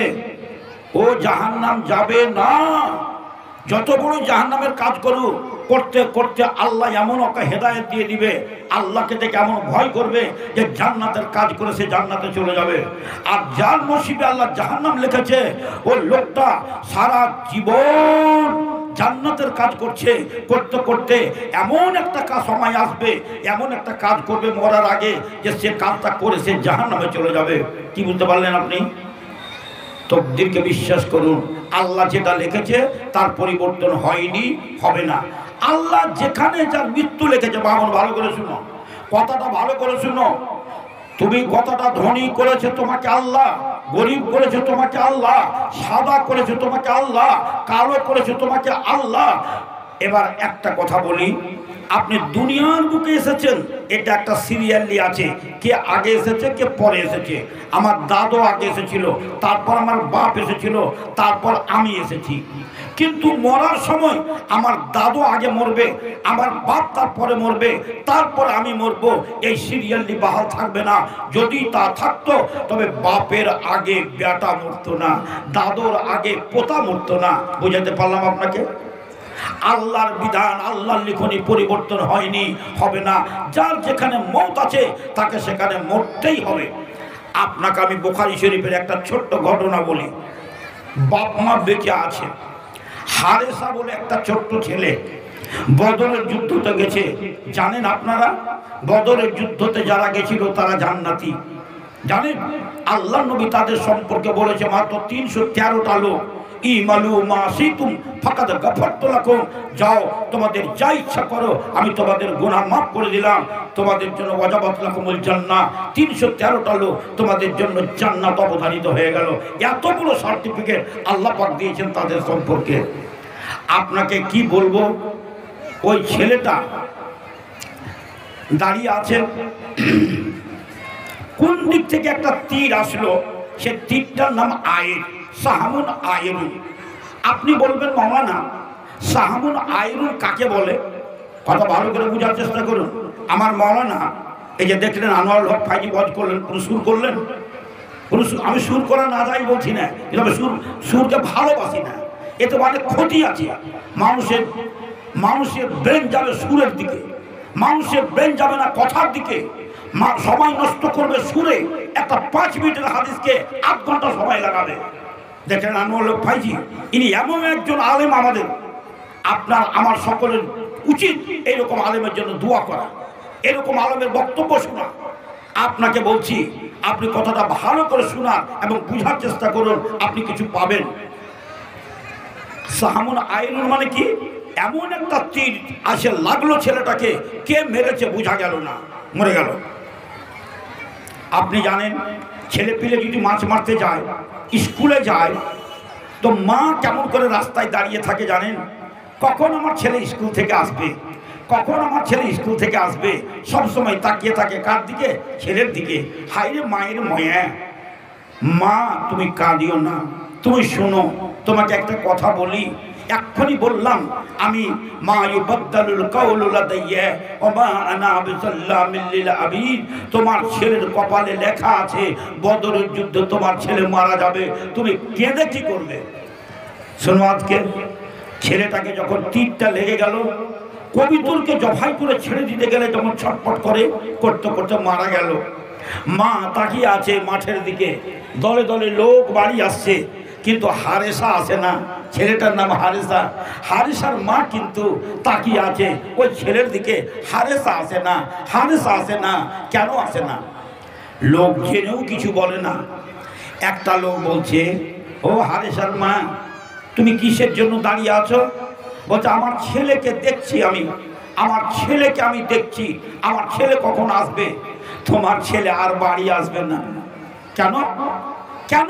ও জাহান্নাম যাবে না। যত বড় জাহান্নামের কাজ করুক, করতে করতে আল্লাহ এমন ওকে হেদায়েত দিয়ে দিবে, আল্লাহকে দেখে এমন ভয় করবে যে জান্নাতের কাজ করে সে জান্নাতে চলে যাবে। আর যার নসিবে আল্লাহ জাহান্নাম লিখেছে ওই লোকটা সারা জীবন জান্নাতের কাজ করছে, করতে করতে এমন একটা কাজ সময় আসবে, এমন একটা কাজ করবে মরার আগে যে সে কাজটা করে সে জাহান্নামে চলে যাবে। কি বুঝতে পারলেন আপনি? তকদিরকে বিশ্বাস করুন, আল্লাহ যেটা লিখেছে তার পরিবর্তন হয়নি, হবে না। আল্লাহ যেখানে যার মৃত্যু লিখেছে, বামন ভালো করে শুনো, কথাটা ভালো করে শুনো, তুমি কথাটা ধনী করেছে তোমাকে আল্লাহ, গরিব করেছে তোমাকে আল্লাহ, সাদা করেছে তোমাকে আল্লাহ, কালো করেছে তোমাকে আল্লাহ। এবার একটা কথা বলি, আপনি দুনিয়ার বুকে এসেছেন, এটা একটা সিরিয়ালি আছে, কে আগে এসেছে কে পরে এসেছে। আমার দাদু আগে এসেছিল, তারপর আমার বাপ এসেছিল, তারপর আমি এসেছি। কিন্তু মরার সময় আমার দাদু আগে মরবে, আমার বাপ তারপরে মরবে, তারপর আমি মরবো, এই সিরিয়ালটি বাহাল থাকবে না। যদি তা থাকতো তবে বাপের আগে বেটা মরতো না, দাদুর আগে পোতা মরতো না। বুঝাতে পারলাম আপনাকে? আল্লাহর বিধান, আল্লাহর লিখনি পরিবর্তন হয়নি, হবে না। যার যেখানে মওত আছে তাকে সেখানে মরতেই হবে। আপনাকে আমি বুখারী শরীফের একটা ছোট্ট ঘটনা বলি। বাপ মা বেঁচে আছে, হারেসা বলে একটা ছোট্ট ছেলে বদরের যুদ্ধতে গেছে। জানেন আপনারা, বদরের যুদ্ধতে যারা গেছিল তারা জান্নাতি। জানেন, আল্লাহ নবী তাদের সম্পর্কে বলেছে মাত্র 313টা লোক, ইমালু মা শিতুম ফাকাদ গাফারতু লাকুম, যাও তোমাদের যা ইচ্ছা করো, আমি তোমাদের গুনাহ মাফ করে দিলাম, তোমাদের জন্য ওয়াজাবাত লাকুমুল জান্নাহ, 313টা লোক তোমাদের জন্য জান্নাত অবধারিত হয়ে গেল। এত বড় সার্টিফিকেট আল্লাহ পাক দিয়েছেন তাদের সম্পর্কে। আপনাকে কি বলবো, ওই ছেলেটা দাঁড়িয়ে আছে, কোন দিক থেকে একটা তীর আসলো, সে তীরটার নাম আয়ের, সাহামুন আয়রুন। আপনি বলবেন মাওলানা সাহামুন আয়রুন কাকে বলে? কথা ভালো করে বোঝার চেষ্টা করুন। আমার মাওলানা এই যে দেখলেন আনোয়ারুল হক ফাইজি বজ করলেন, কোনো সুর করলেন? কোনো আমি সুর করা না যাই বলছি না, কিন্তু আমি সুরকে ভালোবাসি না, এতে অনেক ক্ষতি আছে। মানুষের ব্রেন যাবে সুরের দিকে, মানুষের ব্রেন যাবে না কথার দিকে। সময় নষ্ট করবে সুরে, একটা 5 মিনিটের হাদিসকে 8 ঘন্টা সময় লাগাবে। দেখেন আনোয়ারুল হক ফাইজি, ইনি এমন একজন আলেম, আমাদের আপনার আমার সকলের উচিত এইরকম আলেমের জন্য দোয়া করা, এরকম আলেমের বক্তব্য শোনা। আপনাকে বলছি, আপনি কথাটা ভালো করে শোনান এবং বুঝার চেষ্টা করুন, আপনি কিছু পাবেন। সাহামুন আয়রুন মানে কি? এমন একটা তীর আসে লাগলো ছেলেটাকে, কে মেরেছে বোঝা গেল না, মরে গেল। আপনি জানেন, ছেলে পিলে যদি মাছ মারতে যায়, স্কুলে যায়, তো মা কেমন করে রাস্তায় দাঁড়িয়ে থাকে জানেন? কখন আমার ছেলে স্কুল থেকে আসবে, কখন আমার ছেলে স্কুল থেকে আসবে, সবসময় তাকিয়ে থাকে কার দিকে? ছেলের দিকে। হায়রে মায়ের ময়া, মা তুমি কাঁদিও না, তুমি শোনো, তোমাকে একটা কথা বলি, এক্ষুনি বললাম আমি, মা ইউবাদদালুল কাউলু লাদাইয়া ওয়া মা আনা বিযাল্লামিল লিল আবিদ। তোমার ছেলের কপালে লেখা আছে বদরের যুদ্ধে তোমার ছেলে মারা যাবে, তুমি কেঁদে কি করবে? শোনো, আজকে ছেলেটাকে যখন তীরটা লেগে গেল, কবিতুরকে জবাই করে ছেড়ে দিতে গেলে যেমন ছটপট করে, করতে করতে মারা গেল। মা তাকিয়ে আছে মাঠের দিকে, দলে দলে লোক বাড়ি আসছে, কিন্তু হারেসা আসে না। ছেলেটার নাম হারেসা, হারেসার মা কিন্তু তাকিয়ে আছে ওই ছেলের দিকে। হারেসা আসে না, হারেসা আসে না। কেন আসে না? লোক জেনেও কিছু বলে না। একটা লোক বলছে, ও হারেসার মা, তুমি কিসের জন্য দাঁড়িয়ে আছো? বলছে, আমার ছেলেকে দেখছি, আমার ছেলেকে আমি দেখছি, আমার ছেলে কখন আসবে? তোমার ছেলে আর বাড়ি আসবে না। কেন কেন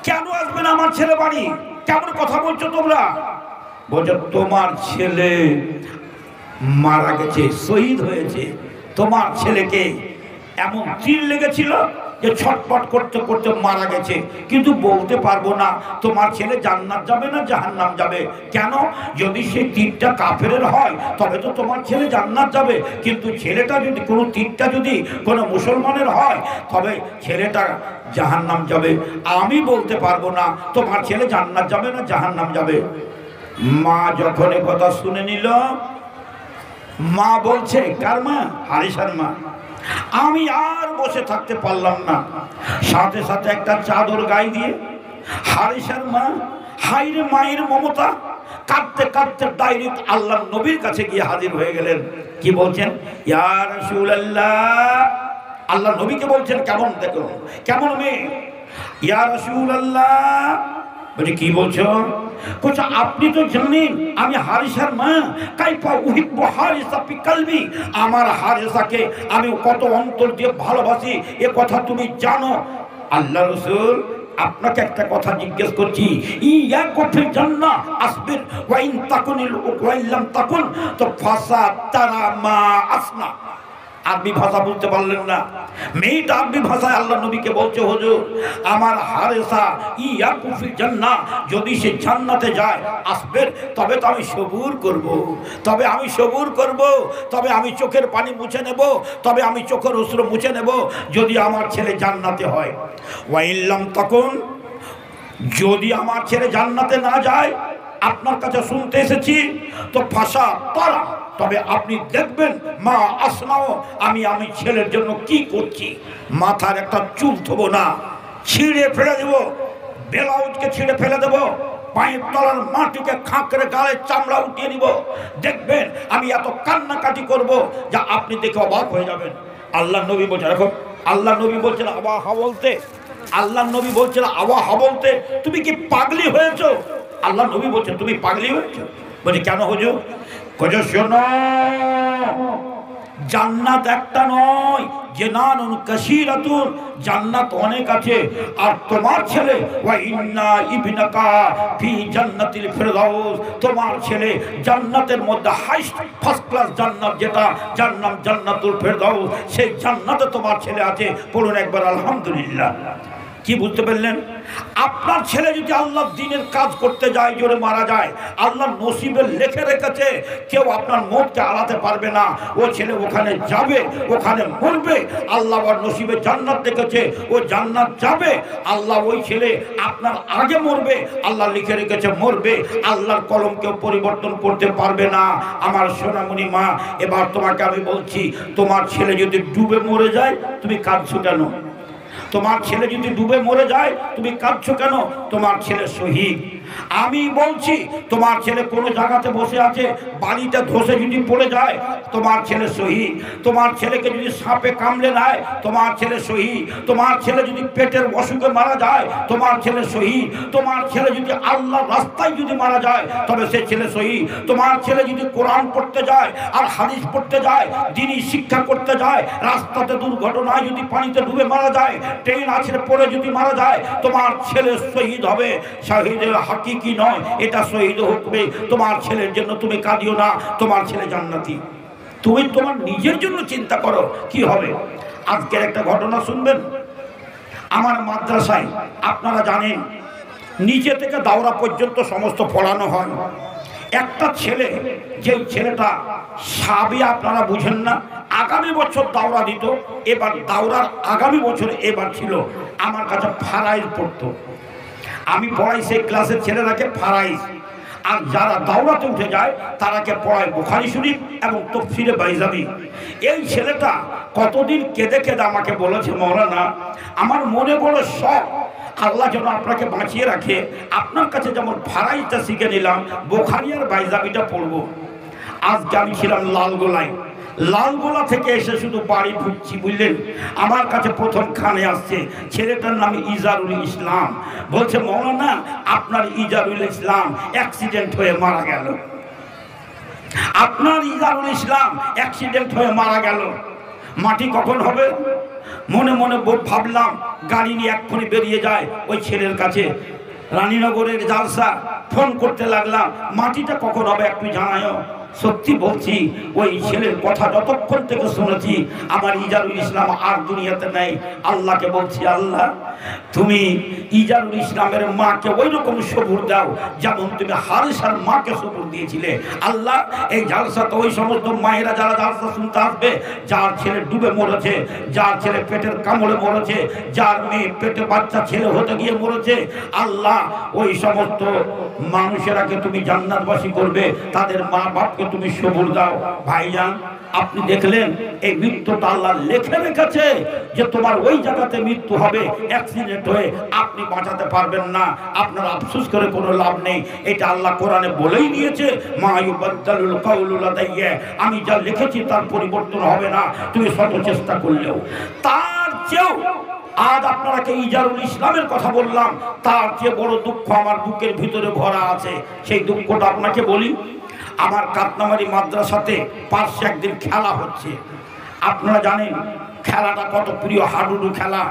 কেন আসবে না আমার ছেলে বাড়ি? কেমন কথা বলছো তোমরা? বলছো, তোমার ছেলে মারা গেছে, শহীদ হয়েছে। তোমার ছেলেকে এমন তীর লেগেছিল যে ছটপট করতে করতে মারা গেছে, কিন্তু বলতে পারবো না তোমার ছেলে জান্নাত যাবে না জাহান্নাম যাবে। কেন? যদি সেই তীরটা কাফেরের হয় তবে তো তোমার ছেলে জান্নাত যাবে, কিন্তু ছেলেটা যদি কোনো তীরটা যদি কোনো মুসলমানের হয় তবে ছেলেটা জাহান্নাম যাবে। আমি বলতে পারবো না তোমার ছেলে জান্নাত যাবে না জাহান্নাম যাবে। মা যখন এ কথা শুনে নিল, মা বলছে, কার মা? হারিসার মা। আমি আর বসে থাকতে পারলাম না, সাথে সাথে একটা চাদর গায়ে দিয়ে হারিসার মা, হাইরে মায়ের মমতা, কাঁদতে কাঁদতে ডাইরেক্ট আল্লাহ নবীর কাছে গিয়ে হাজির হয়ে গেলেন। কি বলছেন? ইয়া রাসূলুল্লাহ, আল্লাহ নবীকে বলছেন, কেমন দেখো, কেমন মেয়ে? ইয়া রাসূলুল্লাহ। বলে, কি বলছো? বলছে, আপনি তো জানেন আমি হারিসার মা, কাইফা উহিব্বু হারিসা ফি কলবি, আমার হারিসাকে আমি কত অন্তর দিয়ে ভালোবাসি, এ কথা তুমি জানো। আল্লাহ রাসূল, আপনাকে একটা কথা জিজ্ঞেস করছি, ইয়াকু ফিল জান্নাহ আসবির ওয়া ইন তাকুনিল ওয়া ইল্লাম তাকুন তো ফাসা তারা মা আসনা। আরবি ভাষা বুঝতে পারলেন না, মেয়েটা আরবি ভাষায় আল্লাহ নবীকে বলছে, হুজুর আমার হারেসা ইয়াকু ফিল জান্নাহ, যদি সে জান্নাতে যায় আসবের, তবে তো আমি সবুর করব, তবে আমি সবুর করব, তবে আমি চোখের পানি মুছে নেব, তবে আমি চোখের অশ্রু মুছে নেব, যদি আমার ছেলে জান্নাতে হয়। ওয়া ইল্লাম তাকুন, যদি আমার ছেলে জান্নাতে না যায়, আপনার কাছে শুনতে এসেছি, তো ফাঁসা তারা, তবে আপনি দেখবেন মা আসনাও, আমি ছেলের জন্য কি করছি। মাথার একটা চুল থবো না, ছিঁড়ে ফেলে দেবো, ব্লাউজকে ছিঁড়ে ফেলে দেবো, পায়ের তলার মাটিকে খাঁকড়ে গালের চামড়া উঠিয়ে নিব, দেখবেন আমি এত কান্নাকাটি করব যা আপনি দেখে অবাক হয়ে যাবেন। আল্লাহ নবী বলছেন, দেখো আল্লাহ নবী বলছেন আওয়াহা বলতে, আল্লাহ নবী বলছেন আওয়াহা বলতে, তুমি কি পাগলি হয়েছো? আল্লাহ নবী বলছেন, তুমি পাগলি হয়েছো? বলি, কেন হুজুর? কইছো, শোনো, জান্নাত একটা নয়, জান্নাতুন কাসীরাতুন, জান্নাত অনেক আছে। আর তোমার ছেলে ওয়া ইন্না ইবনাকা ফি জান্নাতিল ফিরদাউস, তোমার ছেলে জান্নাতের মধ্যে হাইস্ট ফার্স্ট ক্লাস জান্নাত, যেটা যার নাম জান্নাতুল ফিরদাউস, সেই জান্নাতে তোমার ছেলে আছে। বলুন একবার আলহামদুলিল্লাহ। কি বুঝতে পারলেন? আপনার ছেলে যদি আল্লাহর দ্বীনের কাজ করতে যায়, জোরে মারা যায়, আল্লাহ নসিবে লিখে রেখেছে, কেউ আপনার মতকে আলাতে পারবে না। ও ছেলে ওখানে যাবে, ওখানে মরবে, আল্লাহ ওর নসিবে জান্নাত রেখেছে, ও জান্নাত যাবে। আল্লাহ ওই ছেলে আপনার আগে মরবে, আল্লাহ লিখে রেখেছে মরবে, আল্লাহর কলম কেউ পরিবর্তন করতে পারবে না। আমার সোনামণি মা, এবার তোমাকে আমি বলছি, তোমার ছেলে যদি ডুবে মরে যায়, তুমি কাঁদছো কেন? তোমার ছেলে যদি ডুবে মরে যায়, তুমি কাঁদছো কেন? তোমার ছেলে শহীদ। আমি বলছি, তোমার ছেলে কোনো জায়গাতে বসে আছে, বাড়িটা ধসে যদি পড়ে যায়, তোমার ছেলে শহীদ। তোমার ছেলেকে যদি সাপে কামড়ে নেয়, তোমার ছেলে শহীদ। তোমার ছেলে যদি পেটের অসুখে মারা যায়, তোমার ছেলে শহীদ। তোমার ছেলে যদি আল্লাহর রাস্তায় যদি মারা যায়, তবে সে ছেলে শহীদ। তোমার ছেলে যদি কোরআন পড়তে যায় আর হাদিস পড়তে যায়, দ্বীনি শিক্ষা করতে যায়, রাস্তাতে দুর্ঘটনায় যদি পানিতে ডুবে মারা যায়, ট্রেন আছড়ে পড়ে যদি মারা যায়, তোমার ছেলে শহীদ হবে। শহীদের হাকিকি নয়, এটা শহীদ হুকমে। তোমার ছেলের জন্য তুমি কাঁদিও না, তোমার ছেলে জান্নাতি। তুমি তোমার নিজের জন্য চিন্তা করো কি হবে। আজকের একটা ঘটনা শুনবেন। আমার মাদ্রাসায় আপনারা জানেন, নিচে থেকে দাওরা পর্যন্ত সমস্ত পড়ানো হয়। একটা ছেলে, যে ছেলেটা সাবি, আপনারা বুঝেন না, আগামী বছর দাওরা দিত, এবার দাওরার আগামী বছর এবার ছিল, আমার কাছে ফারাইজ পড়তো। আমি পড়াই সেই ক্লাসের ছেলেরাকে ফারাইজ, আর যারা দাওরাতে উঠে যায় তারাকে পড়ায় বুখারী শরীফ এবং তাফসীরে বাইজাবি। এই ছেলেটা কতদিন কেঁদে কেঁদে আমাকে বলেছে, মাওলানা আমার মনে বড় শখ, আল্লাহ যেন আপনাকে বাঁচিয়ে রাখে, আপনার কাছে যেমন ফারাইজটা শিখে নিলাম, বুখারী আর বাইজাবিটা পড়বো। আজকে আমি ছিলাম লালগোলায়, লালগোলা থেকে এসে শুধু বাড়ি ঢুকছি, বুঝলেন। আমার কাছে প্রথম খানে আসছে, ছেলেটার নাম ইজারুল ইসলাম। বলছে মৌলানা আপনার ইজারুল ইসলাম অ্যাক্সিডেন্ট হয়ে মারা গেল, আপনার ইজারুল ইসলাম অ্যাক্সিডেন্ট হয়ে মারা গেল। মাটি কখন হবে? মনে মনে ভাবলাম গাড়ি নিয়ে এক্ষুনি বেরিয়ে যায় ওই ছেলের কাছে, রানীনগরের জালসা, ফোন করতে লাগলাম মাটিটা কখন হবে একটু জানায়ও। সত্যি বলছি ওই ছেলের কথা যতক্ষণ থেকে শুনেছি আমার ইজারুল ইসলাম আর দুনিয়াতে নেই। আল্লাহকে বলছি আল্লাহ তুমি ইজারুল ইসলামের মাকে ওই রকম সবুর দাও যেমন তুমি হারিসার মাকে সবুর দিয়েছিলে। আল্লাহ এই জালসাতে ওই সমস্ত মায়েরা যারা জালসা শুনতে আসবে, যার ছেলে ডুবে মরেছে, যার ছেলে পেটের কামড়ে মরেছে, যার মেয়ে পেটে বাচ্চা ছেলে হতে গিয়ে মরেছে, আল্লাহ ওই সমস্ত মানুষেরাকে তুমি জান্নাতবাসী করবে, তাদের মা বাপকে তুমি সবুর দাও। ভাইজান আপনি দেখলেন এই মৃত্যুটা আল্লাহ লেখে রেখেছে যে তোমার ওই জায়গাতে মৃত্যু হবে, অ্যাক্সিডেন্ট হয়ে আপনি বাঁচাতে পারবেন না, আপনার আফসোস করে কোনো লাভ নেই। এটা আল্লাহ কোরআনে বলেই নিয়েছে, মা ইউবাদদালুল কাউলু লাদাইয়া, আমি যা লিখেছি তার পরিবর্তন হবে না, তুমি শত চেষ্টা করলেও। তার চেয়েও আজ আপনাকে ইজারুল ইসলামের কথা বললাম, তার চেয়ে বড় দুঃখ আমার বুকের ভিতরে ভরা আছে। সেই দুঃখটা আপনাকে বলি। আমার কাতনামারি মাদ্রাসাতে পার্শ্বে একদিন খেলা হচ্ছে। আপনারা জানেন খেলাটা কত প্রিয়, হাডুডু খেলা।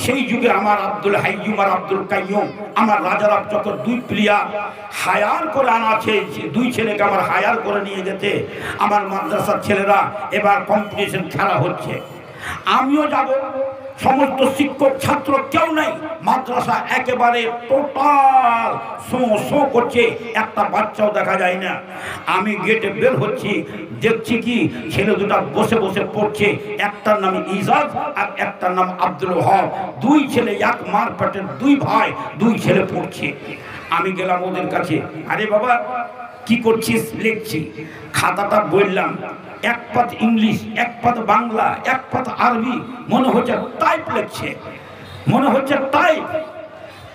সেই যুগে আমার আব্দুল হাইয়ুম আর আব্দুল কাইয়ুম, আমার রাজারাব চক্কর দুই প্লেয়ার হায়ার করে আনা আছে, দুই ছেলেকে আমার হায়ার করে নিয়ে যেতে আমার মাদ্রাসার ছেলেরা। এবার কম্পিটিশন খেলা হচ্ছে, আমিও যাব। সমস্ত শিক্ষক ছাত্র কেউ নেই, মাদ্রাসা একেবারে টোটাল শো করছে, একটা বাচ্চাও দেখা যায় না। আমি গেটে বের হচ্ছি, দেখছি কি ছেলে দুটা বসে বসে পড়ছে, একটার নাম ইজাজ আর একটার নাম আব্দুল হক। দুই ছেলে এক মার পেটের দুই ভাই, দুই ছেলে পড়ছে। আমি গেলাম ওদের কাছে, আরে বাবা কি করছিস? লিখছি। খাতাটা বললাম, এক পাত ইংলিশ, এক পাত বাংলা, এক পাত আরবি, মনে হচ্ছে টাইপ লিখছে, মনে হচ্ছে টাইপ।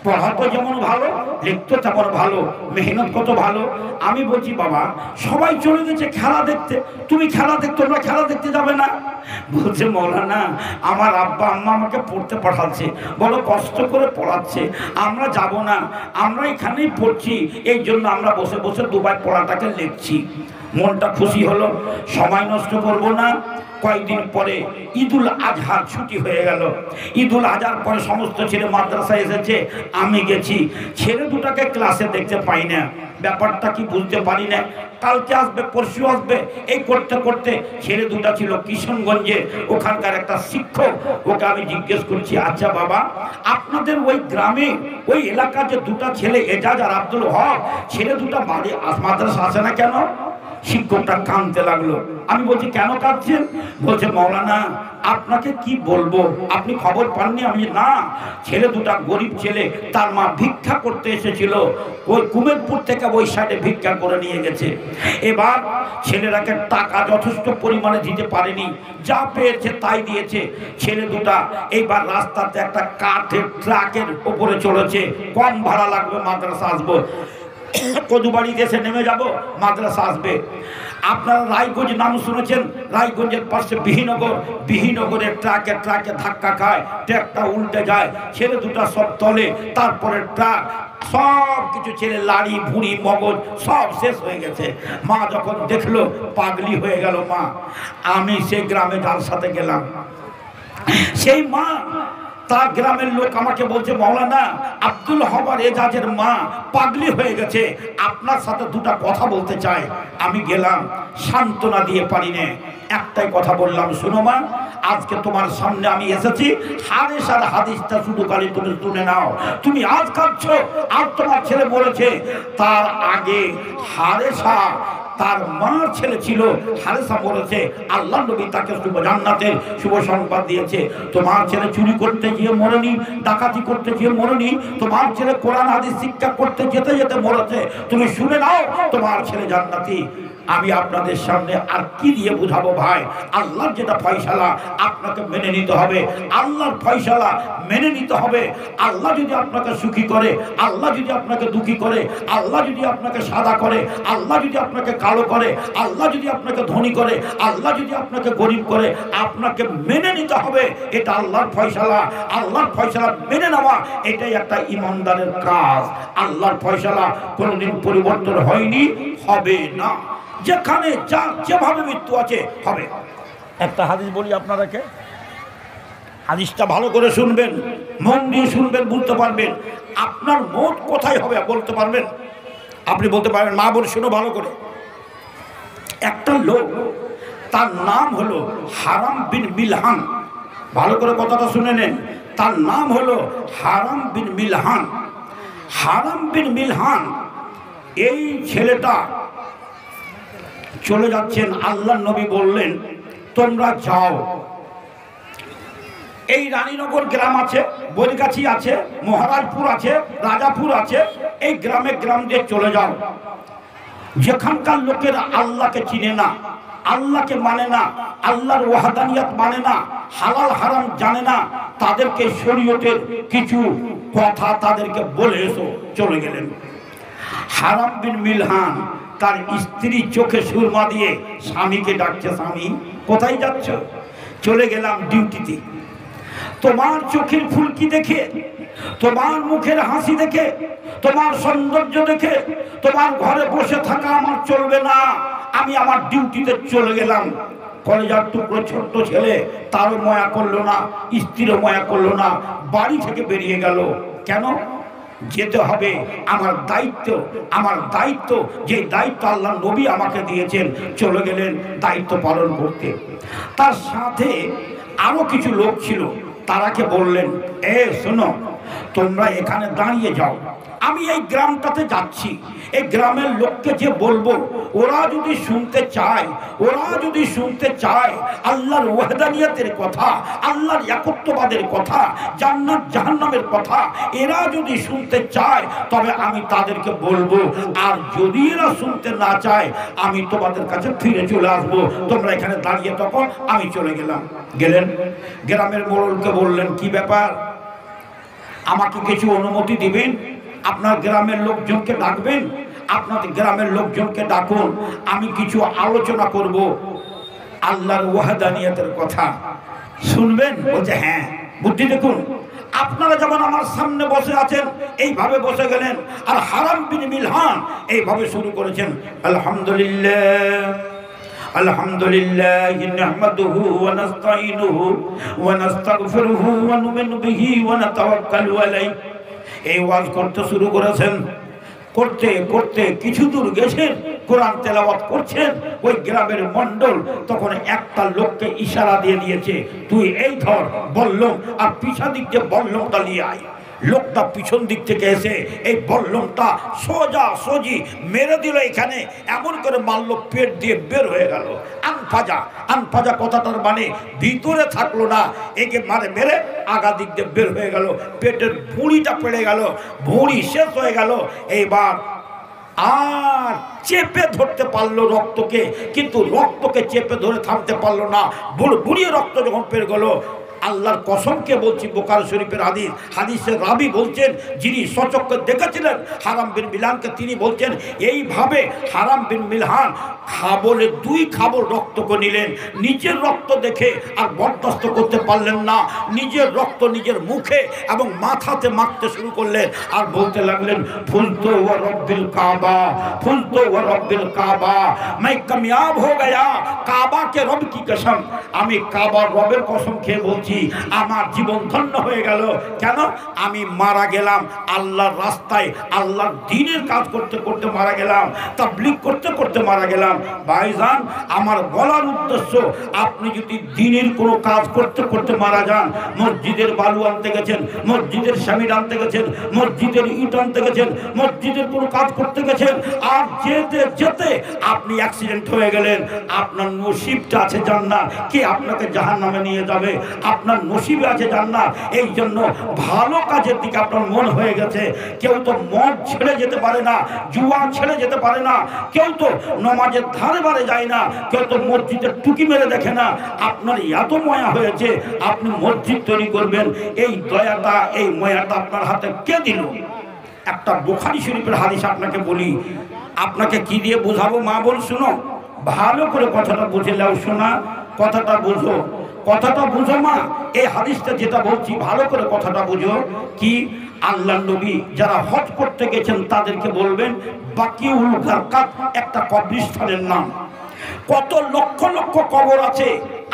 পড়াতো যেমন ভালো, লিখতো তেমন ভালো, মেহনত কত ভালো। আমি বলছি বাবা সবাই চলে গেছে খেলা দেখতে, তুমি খেলা দেখতে, তোমরা খেলা দেখতে যাবে না? বলছে মৌলানা আমার আব্বা আম্মা আমাকে পড়তে পাঠাচ্ছে, বড় কষ্ট করে পড়াচ্ছে, আমরা যাব না, আমরা এখানেই পড়ছি, এই জন্য আমরা বসে বসে দুবার পড়াটাকে লিখছি। মনটা খুশি হলো, সময় নষ্ট করব না। কয়েকদিন পরে ঈদুল আজহার ছুটি হয়ে গেল। ঈদুল আজহার পরে সমস্ত ছেলে মাদ্রাসায় এসেছে, আমি গেছি। ছেলে দুটাকে ক্লাসে দেখতে পাই না, ব্যাপারটা কি বুঝতে পারি না। কালকে আসবে পরশু আসবে এই করতে করতে ছেলে দুটা ছিল কিশনগঞ্জে, ওখানকার একটা শিক্ষক। ওকে আমি জিজ্ঞেস করছি, আচ্ছা বাবা আপনাদের ওই গ্রামে ওই এলাকার যে দুটা ছেলে এজাজ আর আব্দুল হক, ছেলে দুটা বাড়ি মাদ্রাসা আসে না কেন? শিক্ষকটা কাঁদতে লাগলো। আমি বলছি কেন কাঁদছেন? বলছে মৌলানা আপনাকে কি বলবো, আপনি খবর পাননি? আমি না, ছেলে দুটা গরিব ছেলে, তার মা ভিক্ষা করতে এসেছিল, ওই কুমেরপুর থেকে ওই সাইডে ভিক্ষা করে নিয়ে গেছে। এবার ছেলেরাকে টাকা যথেষ্ট পরিমাণে দিতে পারেনি, যা পেয়েছে তাই দিয়েছে। ছেলে দুটা এইবার রাস্তাতে একটা কাঠের ট্রাকের উপরে চলেছে, কম ভাড়া লাগবে, মাদ্রাসা আসবো, কদুবাড়ি দেশে নেমে যাব, মাদ্রাসা আসবে। আপনারা রায়গঞ্জ নাম শুনেছেন, রায়গঞ্জের পাশে বিহিনগর, বিহিনগরের ট্রাকে ট্রাকে ধাক্কা খায়, ট্রাকটা উল্টে যায়, ছেলে দুটা সব তলে, তারপরে ট্রাক সব কিছু ছেলে লাড়ি ভুড়ি মগজ সব শেষ হয়ে গেছে। মা যখন দেখলো পাগলি হয়ে গেল মা। আমি সেই গ্রামে জালসাতে গেলাম, সেই মা তার গ্রামের লোক আমাকে বলছে মৌলানা আব্দুল হবার এজাজের মা পাগলি হয়ে গেছে, আপনার সাথে দুটা কথা বলতে চায়। আমি গেলাম, সান্ত্বনা দিয়ে পারি না, একটাই কথা বললাম, শোনো মা আজকে তোমার সামনে আমি এসেছি, হাদিসার হাদিসটা শুধু খালি তুমি শুনে নাও। তুমি আজ কাঁদছো, আজ তোমার ছেলে বলেছে, তার আগে হারেসা তার মার ছেলে ছিল, হারেসা বলেছে আল্লাহ নবী তাকে শুভ জান্নাতের শুভ সংবাদ দিয়েছে। তোমার ছেলে চুরি করতে গিয়ে মরেনি, ডাকাতি করতে গিয়ে মরেনি, তোমার ছেলে কোরআন হাদিস শিক্ষা করতে যেতে যেতে মরেছে। তুমি শুনে নাও, তোমার ছেলে জান্নাতি। আমি আপনাদের সামনে আর কি দিয়ে বুঝাবো ভাই? আল্লাহর যেটা ফয়সালা আপনাকে মেনে নিতে হবে, আল্লাহর ফয়সালা মেনে নিতে হবে। আল্লাহ যদি আপনাকে সুখী করে, আল্লাহ যদি আপনাকে দুঃখী করে, আল্লাহ যদি আপনাকে সাদা করে, আল্লাহ যদি আপনাকে কালো করে, আল্লাহ যদি আপনাকে ধনী করে, আল্লাহ যদি আপনাকে গরিব করে, আপনাকে মেনে নিতে হবে। এটা আল্লাহর ফয়সালা। আল্লাহর ফয়সালা মেনে নেওয়া এটাই একটা ইমানদারের কাজ। আল্লাহর ফয়সালা কোনোদিন পরিবর্তন হয়নি, হবে না। যেখানে যার যেভাবে মৃত্যু আছে হবে। একটা হাদিস বলি আপনাদেরকে, হাদিসটা ভালো করে শুনবেন, মন দিয়ে শুনবেন, বুঝতে পারবেন। আপনার মত কোথায় হবে বলতে পারবেন? আপনি বলতে পারবেন, মা বোন শুনো ভালো করে। একটা লোক, তার নাম হলো হারাম বিন মিলহান। ভালো করে কথাটা শুনে নেন। তার নাম হলো হারাম বিন মিলহান। হারাম বিন মিলহান এই ছেলেটা চলে যাচ্ছেন। আল্লাহর নবী বললেন, তোমরা যাও। এই রানীনগর গ্রাম আছে, বৈরগাছি আছে, মহারাজপুর আছে, রাজাপুর আছে, এই গ্রামে গ্রাম দিয়ে চলে যাও। যেখানকার লোকেরা আল্লাহকে চিনে না, আল্লাহকে মানে না, আল্লাহর ওয়াহদানিয়াত মানে না, হালাল হারাম জানে না, তাদেরকে শরীয়তের কিছু কথা তাদেরকে বলে এসো। চলে গেলেন। হারাম বিন মিলহান তার স্ত্রী চোখে সুরমা দিয়ে স্বামীকে ডাকছে, স্বামী কোথায় যাচ্ছ? চলে গেলাম ডিউটিতে। তোমার চোখের ফুলকি দেখে, তোমার মুখের হাসি দেখে, তোমার সৌন্দর্য দেখে তোমার ঘরে বসে থাকা আমার চলবে না। আমি আমার ডিউটিতে চলে গেলাম। কলেজার টুকরো ছোট্ট ছেলে, তারও মায়া করলো না, স্ত্রীরও মায়া করলো না, বাড়ি থেকে বেরিয়ে গেল। কেন? যেতে হবে, আমার দায়িত্ব, আমার দায়িত্ব, যে দায়িত্ব আল্লাহ নবী আমাকে দিয়েছেন। চলে গেলেন দায়িত্ব পালন করতে। তার সাথে আরো কিছু লোক ছিল, তারাকে বললেন, শোনো, তোমরা এখানে দাঁড়িয়ে যাও, আমি এই গ্রামটাতে যাচ্ছি। এই গ্রামের লোককে যে বলবো, ওরা যদি শুনতে চায়, ওরা যদি শুনতে চায় আল্লাহর ওয়াহদানিয়াতের কথা, আল্লাহর একত্ববাদের কথা, জান্নাত জাহান্নামের কথা, এরা যদি শুনতে চায় তবে আমি তাদেরকে বলবো। আর যদি এরা শুনতে না চায়, আমি তোমাদের কাছে ফিরে চলে আসবো। তোমরা এখানে দাঁড়িয়ে তখন। আমি চলে গেলাম। গেলেন, গ্রামের মোড়লকে বললেন, কি ব্যাপার, আমাকে কিছু অনুমতি দিবেন? আপনার গ্রামের লোকজনকে ডাকবেন, আপনাদের গ্রামের লোকজনকে ডাকুন, আমি কিছু আলোচনা করব, আল্লাহর ওয়াহদানিয়াতের কথা শুনবেন। বলছে, হ্যাঁ। বুদ্ধি দেখুন, আপনারা যেমন আমার সামনে বসে আছেন, এইভাবে বসে গেলেন। আর হারাম বিন মিলহান এইভাবে শুরু করেছেন, আলহামদুলিল্লাহ আলহামদুলিল্লাহ নাহমাদুহু ওয়া নাস্তাঈনুহু ওয়া নাস্তাগফিরুহু ওয়া নুমিনু বিহি ওয়া নাতাওয়াক্কালু আলাইহি। এই ওয়াজ করতে শুরু করেছেন। করতে করতে কিছু দূর গেছেন, কোরআন তেলাওয়াত করছেন। ওই গ্রামের মণ্ডল তখন একটা লোককে ইশারা দিয়ে দিয়েছে, তুই এই ধর বল্লম, আর পিছন দিক দিয়ে বল্লমটা নিয়ে আয়। লোকটা পিছন দিক থেকে এসে এই বল্লমটা সোজা সোজি মেরে দিল। এখানে এমন করে মারল, পেট দিয়ে বের হয়ে গেল। আনফাজা, আনফাজা কথাটার মানে ভিতরে থাকলো না, একে মারে মেরে আগা দিক দিয়ে বের হয়ে গেল। পেটের ভুঁড়িটা পেড়ে গেল, ভুঁড়ি শেষ হয়ে গেল। এইবার আর চেপে ধরতে পারলো রক্তকে, কিন্তু রক্তকে চেপে ধরে থামতে পারলো না। বুড়িয়ে রক্ত যখন পেরে গেল, আল্লাহর কসমকে বলছি, বুখারী শরীফের হাদিস, হাদিসের রাবি বলছেন, যিনি সচক্ষে দেখেছিলেন হারাম বিন মিলহানকে, তিনি বলছেন এইভাবে হারাম বিন মিলহান খাবলে 2 খাবল রক্তকে নিলেন। নিজের রক্ত দেখে আর বরদাস্ত করতে পারলেন না, নিজের রক্ত নিজের মুখে এবং মাথাতে মাখতে শুরু করলেন। আর বলতে লাগলেন, ফুলতো ওয়া রব্বিল কাবা, ফুলতো ওয়া রব্বিল কাবা, मैं कामयाब हो गया, কাবা কে রব কি কসম, আমি কাবার রবের কসম খেয়ে বলছি আমার জীবন ধন্য হয়ে গেল। কেন? আমি মারা গেলাম আল্লাহর রাস্তায়, আল্লাহর দ্বীনের কাজ করতে করতে মারা গেলাম, তাবলীগ করতে করতে মারা গেলাম। ভাইজান, আমার বলার উদ্দেশ্য, আপনি যদি দ্বীনের কোনো কাজ করতে করতে মারা যান, মসজিদের বালু আনতে গেছেন, মসজিদের সিমেন্ট আনতে গেছেন, মসজিদের ইট আনতে গেছেন, মসজিদের কোনো কাজ করতে গেছেন, আর যেতে যেতে আপনি অ্যাক্সিডেন্ট হয়ে গেলেন, আপনার নসিবটা আছে জান্নাত, কে আপনাকে জাহান্নামে নিয়ে যাবে? আপনার নসিবে আছে জান্নাত। এই জন্য ভালো কাজের দিকে আপনার মন হয়ে গেছে। কেউ তো মদ ছেড়ে যেতে পারে না, জুয়া ছেড়ে যেতে পারে না, কেউ তো নমাজের ধারে বারে যায় না, কেউ তো মসজিদের টুকি মেরে দেখে না। আপনার এত ময়া হয়েছে, আপনি মসজিদ তৈরি করবেন, এই দয়াটা এই ময়াটা আপনার হাতে কে দিল? একটা বুখারী শরীফের হাদিস আপনাকে বলি, আপনাকে কি দিয়ে বোঝাবো মা বোন? শুনো, ভালো করে কথাটা বুঝে নাও। শোনা, কথাটা বুঝো, কথাটা বুঝো মা। এই হাদিসটা যেটা বলছি ভালো করে কথাটা বুঝো। কি আল্লাহ নবী যারা হজ করতে গেছেন তাদেরকে বলবেন বাকিউল গারকাত একটা কবরস্থানের নাম। কত লক্ষ লক্ষ কবর আছে,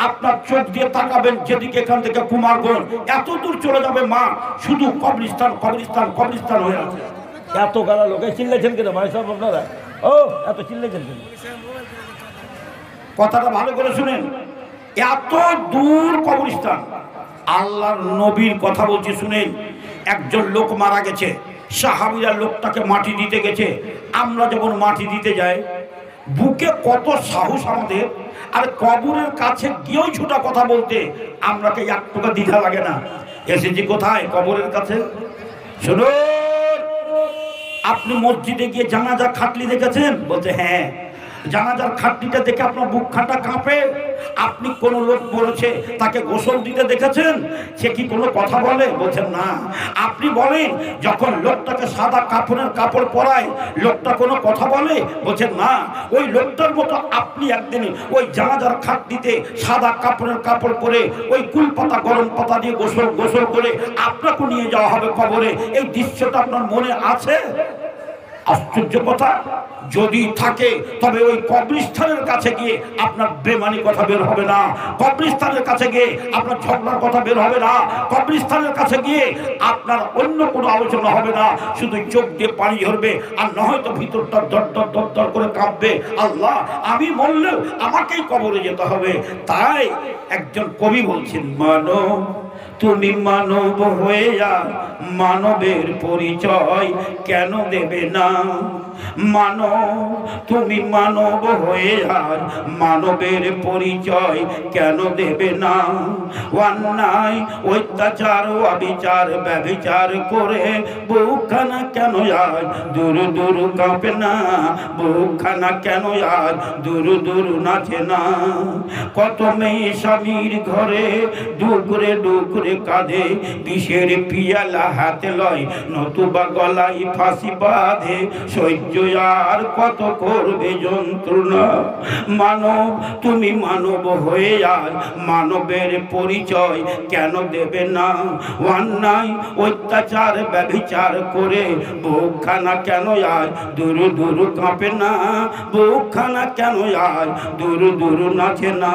আপনার চোখ দিয়ে তাকাবেন যেদিকে, এখান থেকে কুমারগঞ্জ এত দূর চলে যাবে মা, শুধু কবরস্থান কবরস্থান কবরস্থান হয়ে আছে। এত গালা লোকে চিল্লাইছেন কেন ভাই সাহেব আপনারা? ও এত চিল্লাইছেন কেন? কথাটা ভালো করে শুনেন, এত দূর কবরস্থান। আল্লাহর নবীর কথা বলছি শুনেন। একজন লোক মারা গেছে, সাহাবীরা লোকটাকে মাটি দিতে গেছে। আমরা যেমন মাটি দিতে যাই, বুকে কত সাহস আমাদের, আর কবরের কাছে গিয়েও ছোটা কথা বলতে আমরাকে এক টাকা দ্বিধা লাগে না। এসেছি কোথায়? কবরের কাছে। শুনুন, আপনি মসজিদে গিয়ে জানাজা খাটলি দেখেছেন? বলছে হ্যাঁ। জানাজার খাটনিটা দেখে আপনার বুক খাটা কাঁপে। আপনি কোন লোক বলেছে তাকে গোসল দিতে দেখেছেন? সে কি কোনো কথা বলে? বলছেন না। আপনি বলেন যখন লোকটাকে সাদা কাপড়ের কাপড় পরায় লোকটা কোনো কথা বলে? বলছেন না। ওই লোকটার মতো আপনি একদিন ওই জানাজার খাটনিতে সাদা কাপড়ের কাপড় পরে ওই কুল পাতা গরম পাতা দিয়ে গোসল করে আপনাকে নিয়ে যাওয়া হবে কবরে। এই দৃশ্যটা আপনার মনে আছে? আশ্চর্য কথা। যদি থাকে তবে ওই কবরস্থানের কাছে গিয়ে আপনার বেমানি কথা বের হবে না, কবরস্থানের কাছে গিয়ে আপনার ঝগড়ার কথা বের হবে না, কবরস্থানের কাছে গিয়ে আপনার অন্য কোনো আলোচনা হবে না। শুধু চোখ দিয়ে পানি ঝরবে, আর না হয়তো ভিতরটা দর করে কাঁপবে, আল্লাহ আমি মরলেও আমাকেই কবরে যেতে হবে। তাই একজন কবি বলছেন, মানব তুমি মানব হয়ে যাও, মানবের পরিচয় কেন দেবে না? মানব তুমি মানব হয়ে যাও, মানবের পরিচয় কেন দেবে না? অন্যায় অত্যাচার অবিচার ব্যভিচার করে বুকখানা কেন আজ দূর দূর কাঁপে না? বুকখানা কেন আজ দূর দূর নাচে না? কত মেয়ে স্বামীর ঘরে ডুকরে ডুকরে কাঁধে, বিষের পিয়ালা হাতে লয় নতুবা গলায় ফাঁসি বাঁধে, সহ্য আর কত করবে যন্ত্রণা? মানব তুমি মানব হয়ে আজ, মানবের পরিচয় কেন দেবে না? অন্যায় অত্যাচার ব্যভিচার করে বুকখানা কেন আজ দূর দূর কাঁপে না? বুকখানা কেন আজ দূর দূর নাচে না?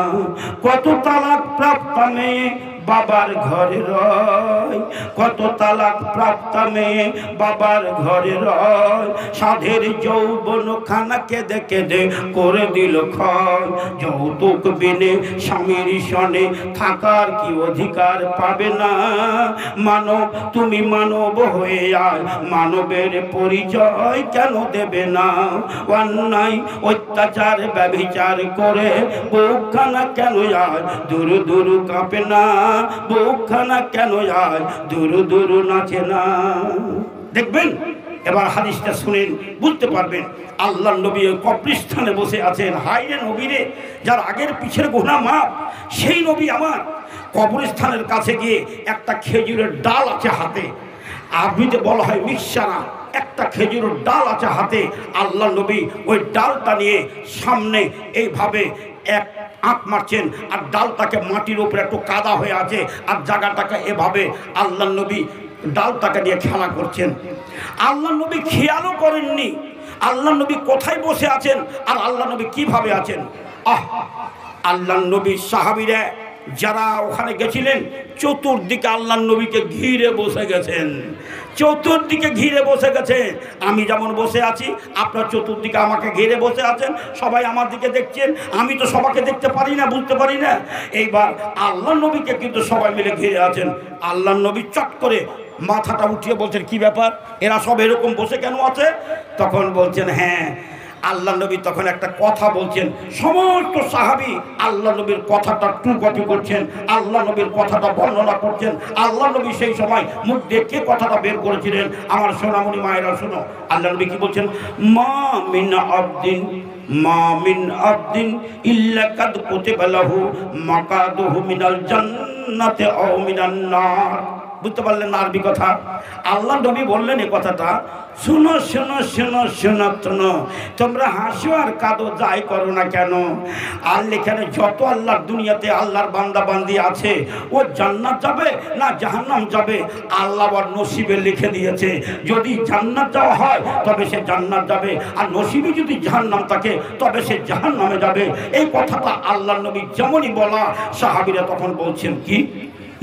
কত তালাক প্রাপ্ত মেয়ে বাবার ঘরে রয়, কত তালাক প্রাপ্ত মেয়ে বাবার ঘরে রয়, সাধের যৌবন খানা কেঁদে কেঁদে করে দিল ক্ষয়। যৌতুক বিনে স্বামীর সনে থাকার কি অধিকার পাবে না? মানব তুমি মানব হয়ে আয়, মানবের পরিচয় কেন দেবে না? অন্যায় অত্যাচার ব্যভিচার করে বুকখানা কেন আয় দূর দূর কাঁপে না? বুকখানা কেন আজ দূর দূর নাচে না? দেখবেন, এবার হাদিসটা শুনেন, বুঝতে পারবেন। আল্লাহ নবী কবরস্থানে বসে আছেন। হায়রে নবীরে, যার আগের পিছের গুনাহ মাপ, সেই নবী আমার কবরস্থানের কাছে গিয়ে একটা খেজুরের ডাল আছে হাতে, আরবিতে বলা হয় মিক্সারা, একটা খেজুরের ডাল আছে হাতে। আল্লাহ নবী ওই ডালটা নিয়ে সামনে এইভাবে এক আঁক মারছেন, আর ডালটাকে মাটির উপরে একটু কাদা হয়ে আছে, আর জায়গাটাকে এভাবে আল্লাহ নবী ডালটাকে নিয়ে খেলা করছেন। আল্লাহ নবী খেয়ালও করেননি আল্লাহ নবী কোথায় বসে আছেন আর আল্লাহ নবী কিভাবে আছেন। আল্লাহ নবী সাহাবীরা যারা ওখানে গেছিলেন চতুর্দিকে আল্লাহ নবীকে ঘিরে বসে গেছেন, চতুর্দিকে ঘিরে বসে গেছে। আমি যেমন বসে আছি, আপনার চতুর্দিকে আমাকে ঘিরে বসে আছেন, সবাই আমার দিকে দেখছেন। আমি তো সবাইকে দেখতে পারি না, বুঝতে পারি না। এইবার আল্লাহ নবীকে কিন্তু সবাই মিলে ঘিরে আছেন। আল্লাহ নবী চট করে মাথাটা উঠিয়ে বলছেন, কি ব্যাপার, এরা সব এরকম বসে কেন আছে? তখন বলছেন, হ্যাঁ আল্লাহ নবী তখন একটা কথা বলছেন, সমস্ত সাহাবী আল্লাহ নবীর কথাটা টু কপি করছেন, আল্লাহ নবীর কথাটা বর্ণনা করছেন। আল্লাহ নবী সেই সময় মুখ দিয়ে কে কথাটা বের করেছিলেন, আমার সোনামণি মায়েরা শোনো। আল্লাহ নবী কি বলছেন, মা মিন আবদিন ইল্লা কাদ কুতিবা লাহু মাকাদুহু মিনাল জান্নাতি আও মিনান নার। বুঝতে পারলেন না আরবি কথা? আল্লাহ নবী বললেন এই কথাটা, শুনো শোনো শোনো শোনো শোনো, তোমরা হাসো আর কাঁদো যাই করো না কেন, আর এখানে যত আল্লাহর দুনিয়াতে আল্লাহর বান্দা বান্দি আছে, ও জান্নাত যাবে না জাহান্নাম যাবে আল্লাহ ওর নসিবে লিখে দিয়েছে। যদি জান্নাত যাওয়া হয় তবে সে জান্নাত যাবে, আর নসিবে যদি জাহান্নাম থাকে তবে সে জাহান্নামে যাবে। এই কথাটা আল্লাহ নবী যেমনই বলা, সাহাবীরা তখন বলছেন কি,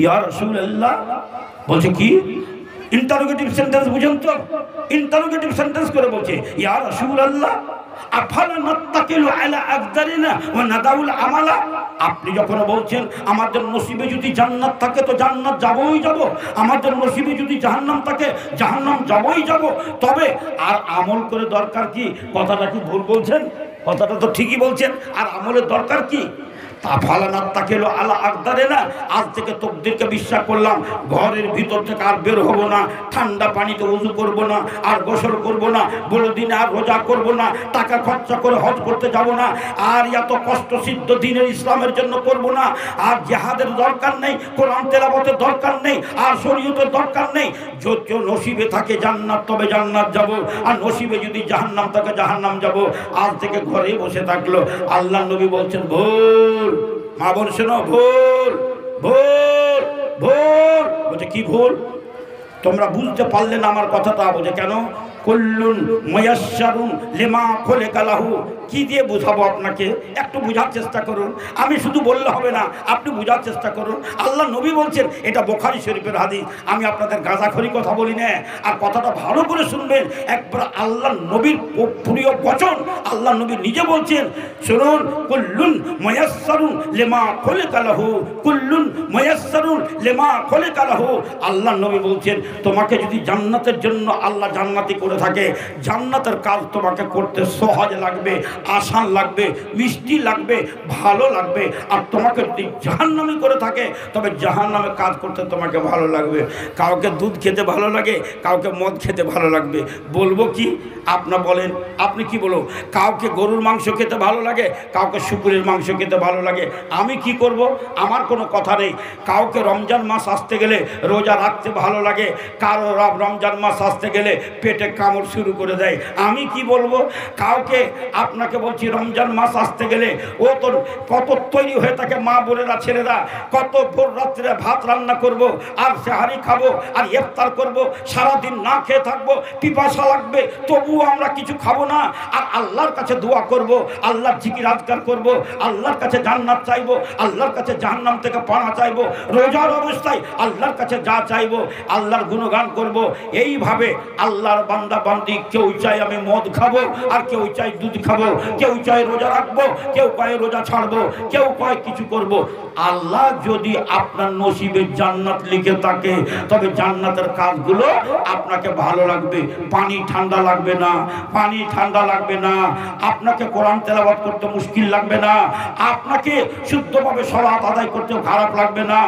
ইয়া রাসূলুল্লাহ, বলছে কি, ইন্টারোগেটিভ সেন্টেন্স বুঝেন তো, ইন্টারোগেটিভ সেন্টেন্স করে বলছে, ইয়া রাসূলুল্লাহ আফালা নাত্তাকিলু আলা আকদারিনা ওয়া নাদাউল আমালা। আপনি যখন বলছেন আমাদের নসিবে যদি জান্নাত থাকে তো জান্নাত যাবই যাব, আমাদের নসিবে যদি জাহান্নাম থাকে জাহান্নাম যাবই যাব, তবে আর আমল করে দরকার কি? কথাটা কি ভুল বলছেন? কথাটা তো ঠিকই বলছেন, আর আমলের দরকার কি? আজ থেকে তকদিরকে বিশ্বাস করলাম, ঘরের ভিতর থেকে আর বের হবো না, ঠান্ডা পানিতে ওযু করব না, আর গোসল করব না, বড় দিনে আর রোজা করব না, টাকা খরচা করে হজ করতে যাব না, আর এত কষ্ট সিদ্ধ দিনের ইসলামের জন্য করব না, আর জিহাদের দরকার নেই, কোরআন তেলাওয়াতের দরকার নেই, আর শরীয়তের দরকার নেই। যদি নসিবে থাকে জান্নাত তবে জান্নাত যাব, আর নসিবে যদি জাহান্নাম থাকে জাহান্নাম যাব। আজ থেকে ঘরে বসে থাকলো। আল্লাহ নবী বলছেন ভুল, মা বোন শোনো, ভুল ভুল ভুল। বলছে কি ভুল? তোমরা বুঝতে পারলে না আমার কথাটা? বলছে কেন? কুল্লুন মুয়াসসারুন লিমা খুলিকা লাহু। কি দিয়ে বুঝাবো আপনাকে? একটু বুঝার চেষ্টা করুন, আমি শুধু বললে হবে না, আপনি বুঝার চেষ্টা করুন। আল্লাহ নবী বলছেন, এটা বুখারী শরীফের হাদিস, আমি আপনাদের গাঁজাখড়ি কথা বলি না। আর কথাটা ভালো করে শুনবেন, একবার আল্লাহ নবীর প্রিয় বচন, আল্লাহ নবী নিজে বলছেন, শুনুন, কুল্লুন মুয়াসসারুন লিমা খুলিকা লাহু, কুল্লুন মুয়াসসারুন লিমা খুলিকা লাহু। আল্লাহ নবী বলছেন, তোমাকে যদি জান্নাতের জন্য আল্লাহ জান্নাতি করে থাকে, জান্নাতের কাজ তোমাকে করতে সহজ লাগবে, আসান লাগবে, মিষ্টি লাগবে, ভালো লাগবে। আর তোমাকে যদি জাহান্নামী করে থাকে তবে জাহান্নামে কাজ করতে তোমাকে ভালো লাগবে। কাউকে দুধ খেতে ভালো লাগে, কাউকে মদ খেতে ভালো লাগবে। বলবো কি? আপনার বলেন, আপনি কি বলো? কাউকে গরুর মাংস খেতে ভালো লাগে, কাউকে শুকুরের মাংস খেতে ভালো লাগে। আমি কি করব? আমার কোনো কথা নেই। কাউকে রমজান মাস আসতে গেলে রোজা রাখতে ভালো লাগে, কারো রমজান মাস আসতে গেলে পেটে কামড় শুরু করে দেয়। আমি কি বলবো? কাউকে, আপনাকে বলছি, রমজান মাস আসতে গেলে ও তো কত তৈরি হয়ে থাকে, মা বোনেরা ছেলেরা কত ভোর রাত্রে ভাত রান্না করব, আর সেহারি খাবো, আর ইফতার করব, সারাদিন না খেয়ে থাকবো, পিপাসা লাগবে, তবুও আমরা কিছু খাবো না, আর আল্লাহর কাছে দোয়া করব, আল্লাহর জিকির আজকার করব, আল্লাহর কাছে জান্নাত চাইবো, আল্লাহর কাছে জাহান্নাম থেকে পানা চাইবো, রোজার অবস্থায় আল্লাহর কাছে যা চাইবো আল্লাহর গুণগান করব। এইভাবে আল্লাহর বান্দা বান্দি, কেউ চাই আমি মদ খাবো, আর কেউ চাই দুধ খাবো, কেউ চাই রোজা রাখবো, কেউ কয় রোজা ছাড়বো, কেউ কয় কিছু করব। আল্লাহ যদি আপনার নসিবে জান্নাত লিখে থাকে তবে জান্নাতের কাজগুলো আপনাকে ভালো লাগবে। পানি ঠান্ডা লাগবে না, পানি ঠান্ডা লাগবে না, আপনাকে কোরআন তেলাওয়াত করতে মুশকিল লাগবে না, আপনাকে শুদ্ধভাবে সালাত আদায় করতে খারাপ লাগবে না,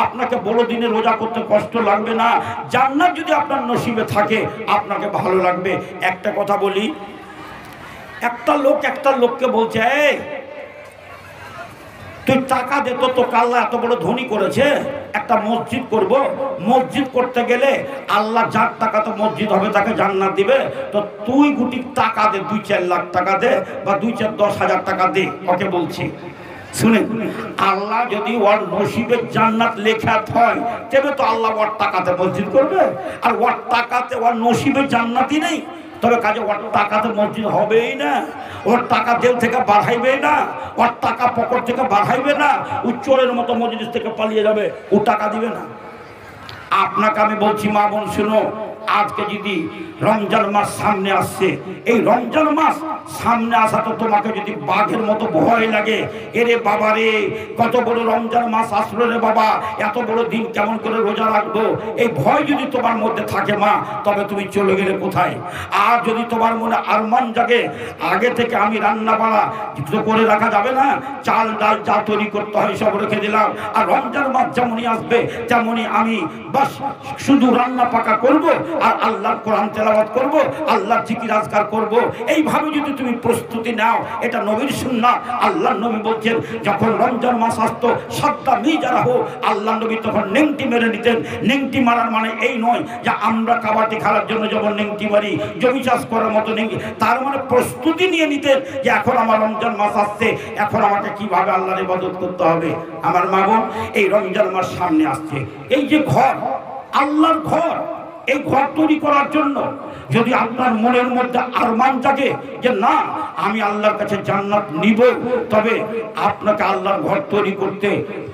আপনাকে বড় দিনে রোজা করতে কষ্ট লাগবে না। জান্নাত যদি আপনার নসিবে থাকে আপনাকে ভালো লাগবে। একটা কথা বলি, একটা লোককে বলছে, এই তুই টাকা দে তো, তোকে আল্লাহ এত বড় ধনী করেছে, একটা মসজিদ করব, মসজিদ করতে গেলে আল্লাহ যার টাকা তো মসজিদ হবে তাকে জান্নাত দিবে, তো তুই গুটি টাকা দে, 2-4 লাখ টাকা দে, বা 2-4-10,000 টাকা দে। ওকে বলছি, শুনে, আল্লাহ যদি ওর নসিবে জান্নাত লেখা হয় তবে তো আল্লাহ ওর টাকাতে মসজিদ করবে, আর ওর টাকাতে ওর নসিবে জান্নাতই নেই, তবে কাজে ওর টাকাতে মসজিদ হবেই না, ওর টাকা দেল থেকে বাড়াইবেই না, ওর টাকা পকেট থেকে বাড়াইবে না, ও চোরের মতো মসজিদ থেকে পালিয়ে যাবে, ও টাকা দিবে না। আপনাকে আমি বলছি, মা বোন শুনো, আজকে যদি রমজান মাস সামনে আসছে, এই রমজান মাস সামনে আসা তো তোমাকে যদি বাঘের মতো ভয় লাগে, এরে বাবা রে কত বড় রমজান মাস আসলো রে বাবা, এত বড় দিন কেমন করে রোজা রাখবো, এই ভয় যদি তোমার মধ্যে থাকে মা, তবে তুমি চলে গেলে কোথায়? আর যদি তোমার মনে আরমান জাগে আগে থেকে আমি রান্না বাড়া করে রাখা যাবে না, চাল ডাল যা তৈরি করতে হয় সব রেখে দিলাম, আর রমজান মাস যেমনই আসবে তেমনই আমি বাস শুধু রান্না পাকা করব আর আল্লাহর কোরআন তেলাওয়াত করব, আল্লাহর জিকির আজকার করব, এইভাবে যদি তুমি প্রস্তুতি নাও, এটা নবীর সুন্নাহ। আল্লাহর নবী বলছেন যখন রমজান মাস আসতো সাতটা যারা হোক, আল্লাহ নবী তখন নেংটি মেরে নিতেন। নেংটি মারার মানে এই নয় যে আমরা কাবাডি খেলার জন্য যেমন নেংটি মারি, জমি চাষ করার মতো নেংটি, তার মানে প্রস্তুতি নিয়ে নিতেন যে এখন আমার রমজান মাস আসছে, এখন আমাকে কিভাবে আল্লাহর ইবাদত করতে হবে। আমার মা বোন, এই রমজান মাস সামনে আসছে, এই যে ঘর, আল্লাহর ঘর, এই ঘর তৈরি করার জন্য যদি আপনার মনের মধ্যে আরমান জাগে যে না আমি আল্লাহর কাছে জান্নাত নিব, তবে আপনাকে আল্লাহর ঘর তৈরি করতে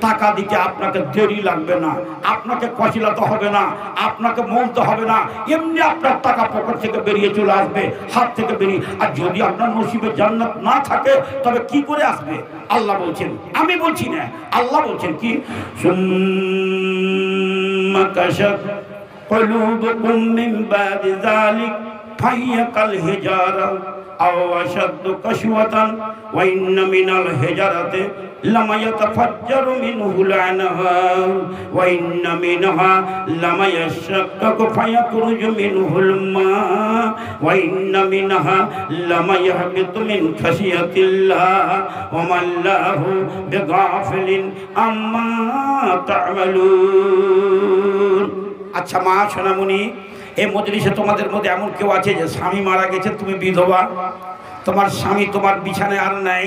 টাকা দিতে আপনাকে দেরি লাগবে না, আপনাকে কচিলাতে হবে না, আপনাকে মলতে হবে না, এমনি আপনার টাকা পকেট থেকে বেরিয়ে চলে আসবে, হাত থেকে বেরিয়ে। আর যদি আপনার নসিবে জান্নাত না থাকে তবে কি করে আসবে? আল্লাহ বলছেন, আমি বলছি না, আল্লাহ বলছেন কি, সুম্মা কাশাফ قلوبكم من بعد ذلك فهي كالحجارة أو أشد قسوة وإن من الحجارة لما يتفجر منه الأنهار وإن منها لما يشقق فيخرج منه الماء وإن منها لما يهبط من خشية الله وما الله بغافل عما تعملون। আচ্ছা মা সোনামণি, এই মজলিসে তোমাদের মধ্যে এমন কেউ আছে যে স্বামী মারা গেছে, তুমি বিধবা, তোমার স্বামী তোমার বিছানায় আর নাই,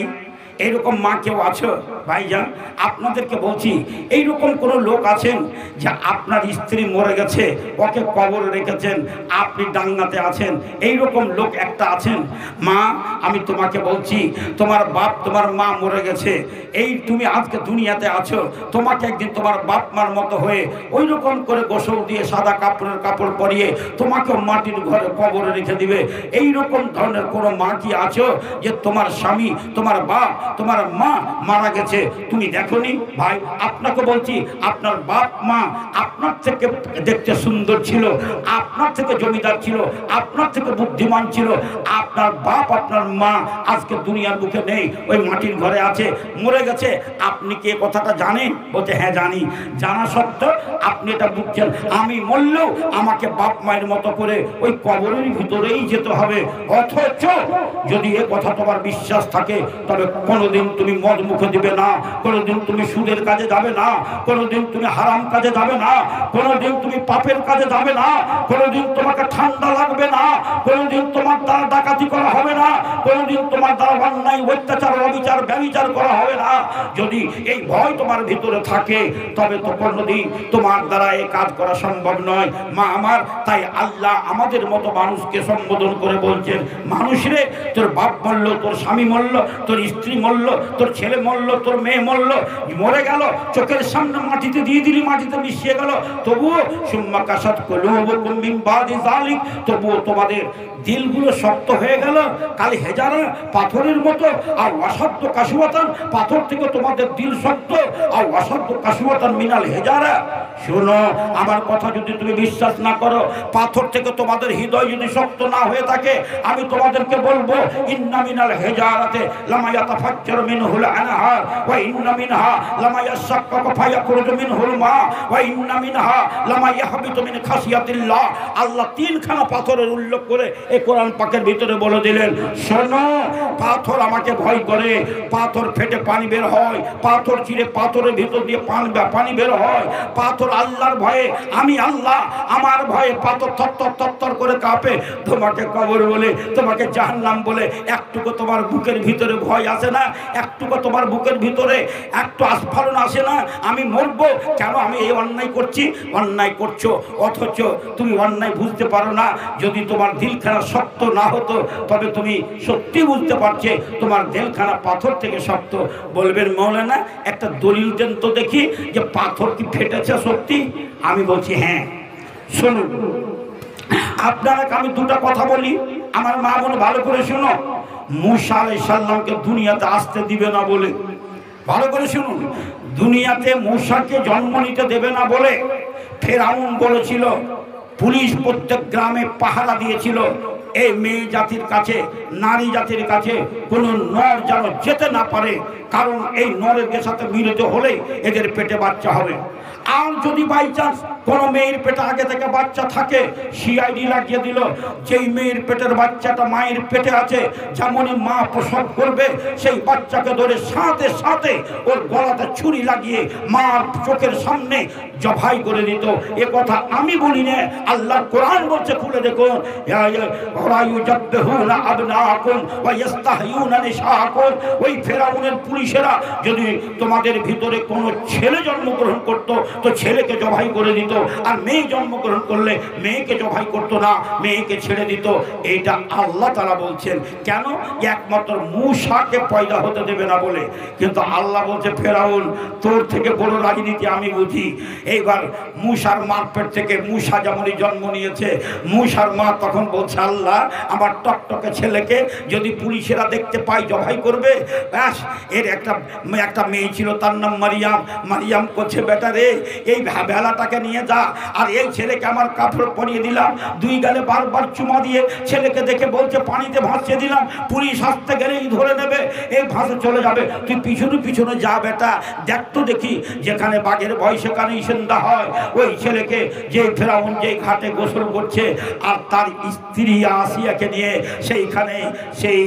এইরকম মা কেউ আছো? ভাইজান আপনাদেরকে বলছি, এইরকম কোনো লোক আছেন যে আপনার স্ত্রী মরে গেছে, ওকে কবরে রেখেছেন, আপনি ডাঙ্গাতে আছেন, এইরকম লোক একটা আছেন? মা আমি তোমাকে বলছি, তোমার বাপ তোমার মা মরে গেছে, এই তুমি আজকে দুনিয়াতে আছো, তোমাকে একদিন তোমার বাপ মার মতো হয়ে ওই রকম করে গোসল দিয়ে সাদা কাপড়ের কাপড় পরিয়ে তোমাকে মাটির ঘরে কবরে রেখে দিবে। এইরকম ধরনের কোনো মা কি আছো যে তোমার স্বামী তোমার বাপ তোমার মা মারা গেছে তুমি দেখোনি? ভাই আপনাকে বলছি, আপনার বাপ মা আপনার থেকে দেখতে সুন্দর ছিল, আপনার থেকে জমিদার ছিল, আপনার থেকে বুদ্ধিমান ছিল, আপনার বাপ আপনার মা আজকে দুনিয়ার বুকে নেই, ওই মাটির ঘরে আছে, মরে গেছে। আপনি কি এই কথাটা জানেন? বলতে হ্যাঁ জানি। জানা সত্ত্বেও আপনি এটা বুঝছেন আমি মরলেও আমাকে বাপ মায়ের মতো করে ওই কবরের ভিতরেই যেতে হবে। অথচ যদি এ কথা তোমার বিশ্বাস থাকে তবে কোনোদিন তুমি মদ মুখে দিবে না, কোনোদিন তুমি সুদের কাজে যাবে না, কোনোদিন তুমি হারাম কাজে যাবে না, কোনোদিন তুমি পাপের কাজে যাবে না, কোনোদিন তোমাকে ঠান্ডা লাগবে না, কোনোদিন তোমার দ্বারা ডাকাতি করা হবে না, কোনোদিন তোমার দ্বারা অন্যায় অত্যাচার অবিচার ব্যভিচার করা হবে না। যদি এই ভয় তোমার ভিতরে থাকে তবে তো কোনোদিন তোমার দ্বারা এই কাজ করা সম্ভব নয়। মা আমার, তাই আল্লাহ আমাদের মতো মানুষকে সম্বোধন করে বলছেন, মানুষরে তোর বাপ মরল, তোর স্বামী মরল, তোর স্ত্রী মরল, তোর ছেলে মরল, তোর মেয়ে মরল, মরে গেল, চোখের সামনে মাটিতে দিয়ে দিলি, মাটিতে মিশিয়ে গেল, তবুও সুম্মা কাসাত কুলুবুকুম মিন বাদি যালিক, তবুও তোমাদের দিলগুলো শক্ত হয়ে গেল কাল হেজারা পাথরের মতো, আর অসাধ্য কাশুয়াতান, পাথর থেকে তোমাদের দিল শক্ত, আর অসাধ্য কাশুয়াতান মিনাল হেজারা। শোনো আমার কথা, যদি তুমি বিশ্বাস না করো, পাথর থেকে তোমাদের হৃদয় যদি শক্ত না হয়ে থাকে, আমি তোমাদেরকে বলবো ইন্না মিনাল হেজারাতে লামা ইয়াতাফাজ্জারু মিনহুল আনহার ওয়া ইন্না মিনহা লামা ইয়াশাক্কাকু ফায়াখরুজু মিনহুল মা ওয়া ইন্না মিনহা লামা ইয়াহবিতু মিন খাশিয়াতিল্লাহ। আল্লাহ তিনখানা পাথরের উল্লেখ করে এই কোরআন পাকের ভিতরে বলে দিলেন, শোনো পাথর আমাকে ভয় করে, পাথর ফেটে পানি বের হয়, পাথর চিরে পাথরের ভিতর দিয়ে পানি বের হয়, পাথর আল্লাহর ভয়ে, আমি আল্লাহ আমার ভয়ে পাথর থরথর থরথর করে কাঁপে। তোমাকে কবর বলে, তোমাকে জাহান্নাম বলে একটুকু তোমার বুকের ভিতরে ভয় আসে না? একটুকু তোমার বুকের ভিতরে একটু আস্ফালন আসে না? আমি মরবো কেন, আমি এই অন্যায় করছি? অন্যায় করছো অথচ তুমি অন্যায় বুঝতে পারো না। যদি তোমার দিলখানা শক্ত না হতো তবে তুমি সত্যি বুঝতে পারছে তোমার দিলখানা পাথর থেকে শক্ত। বলবেন মৌলানা একটা দলিল দেন তো দেখি যে পাথর কি ফেটেছে সত্যি? আমি বলছি হ্যাঁ, শুনুন আপনারা আমি দুটা কথা বলি, আমার মা বোন ভালো করে শুনো। মূসা আলাইহিস সালামকে দুনিয়াতে আসতে দিবে না বলে, ভালো করে শুনুন, দুনিয়াতে মূসাকে জন্ম নিতে দেবে না বলে ফেরাউন বলেছিল, পুলিশ প্রত্যেক গ্রামে পাহারা দিয়েছিল, এই মেয়ে জাতির কাছে, নারী জাতির কাছে কোনো নর যেন যেতে না পারে, কারণ এই নরের সাথে মিলিত হলে এদের পেটে বাচ্চা হবে। আর যদি বাই চান্স কোনো মেয়ের পেটে আগে থেকে বাচ্চা থাকে, সিআইডি লাগিয়ে দিল, যেই মেয়ের পেটের বাচ্চাটা মায়ের পেটে আছে, যেমনই মা প্রসব করবে সেই বাচ্চাকে ধরে সাথে সাথে ওর গলাতে ছুরি লাগিয়ে মার চোখের সামনে জবাই করে দিত। এ কথা আমি বলি না, আল্লাহ কোরআন বলছে, খুলে দেখুন, ওই ফেরাউনের পুলিশেরা যদি তোমাদের ভিতরে কোনো ছেলে জন্মগ্রহণ করতো তো ছেলেকে জবাই করে দিত, আর মেয়ে জন্মগ্রহণ করলে মেয়েকে জবাই করতো না, মেয়েকে ছেড়ে দিত। এইটা আল্লাহ তাআলা বলছেন। কেন? একমাত্র মূসাকে পয়দা হতে দেবে না বলে। কিন্তু আল্লাহ বলছে, ফেরাউন তোর থেকে বড় রাজনীতি আমি বুঝি। এইবার মূসার মার পেট থেকে মূসা যেমনই জন্ম নিয়েছে, মূসার মা তখন বলছে, আল্লাহ আমার টকটকে ছেলেকে যদি পুলিশেরা দেখতে পায় জবাই করবে। ব্যাস, এর একটা মেয়ে ছিল, তার নাম মারিয়াম। মারিয়াম করছে, বেটা রে এই ভেলাটাকে নিয়ে যা, আর এই ছেলেকে আমার কাপড় পরিয়ে দিলাম, দুই গালে বারবার চুমা দিয়ে ছেলেকে দেখে বলছে পানিতে ভাসিয়ে দিলাম, পুলিশ আসতে গেলেই ধরে নেবে, এই ভাসে চলে যাবে, তুই পিছনে পিছনে যা বেটা, দেখ তো দেখি যেখানে বাঘের ভয় সেখানেই সন্ধ্যা হয়। ওই ছেলেকে যে ফেরাউন যে ঘাটে গোসল করছে আর তার স্ত্রী আসিয়াকে নিয়ে সেইখানে সেই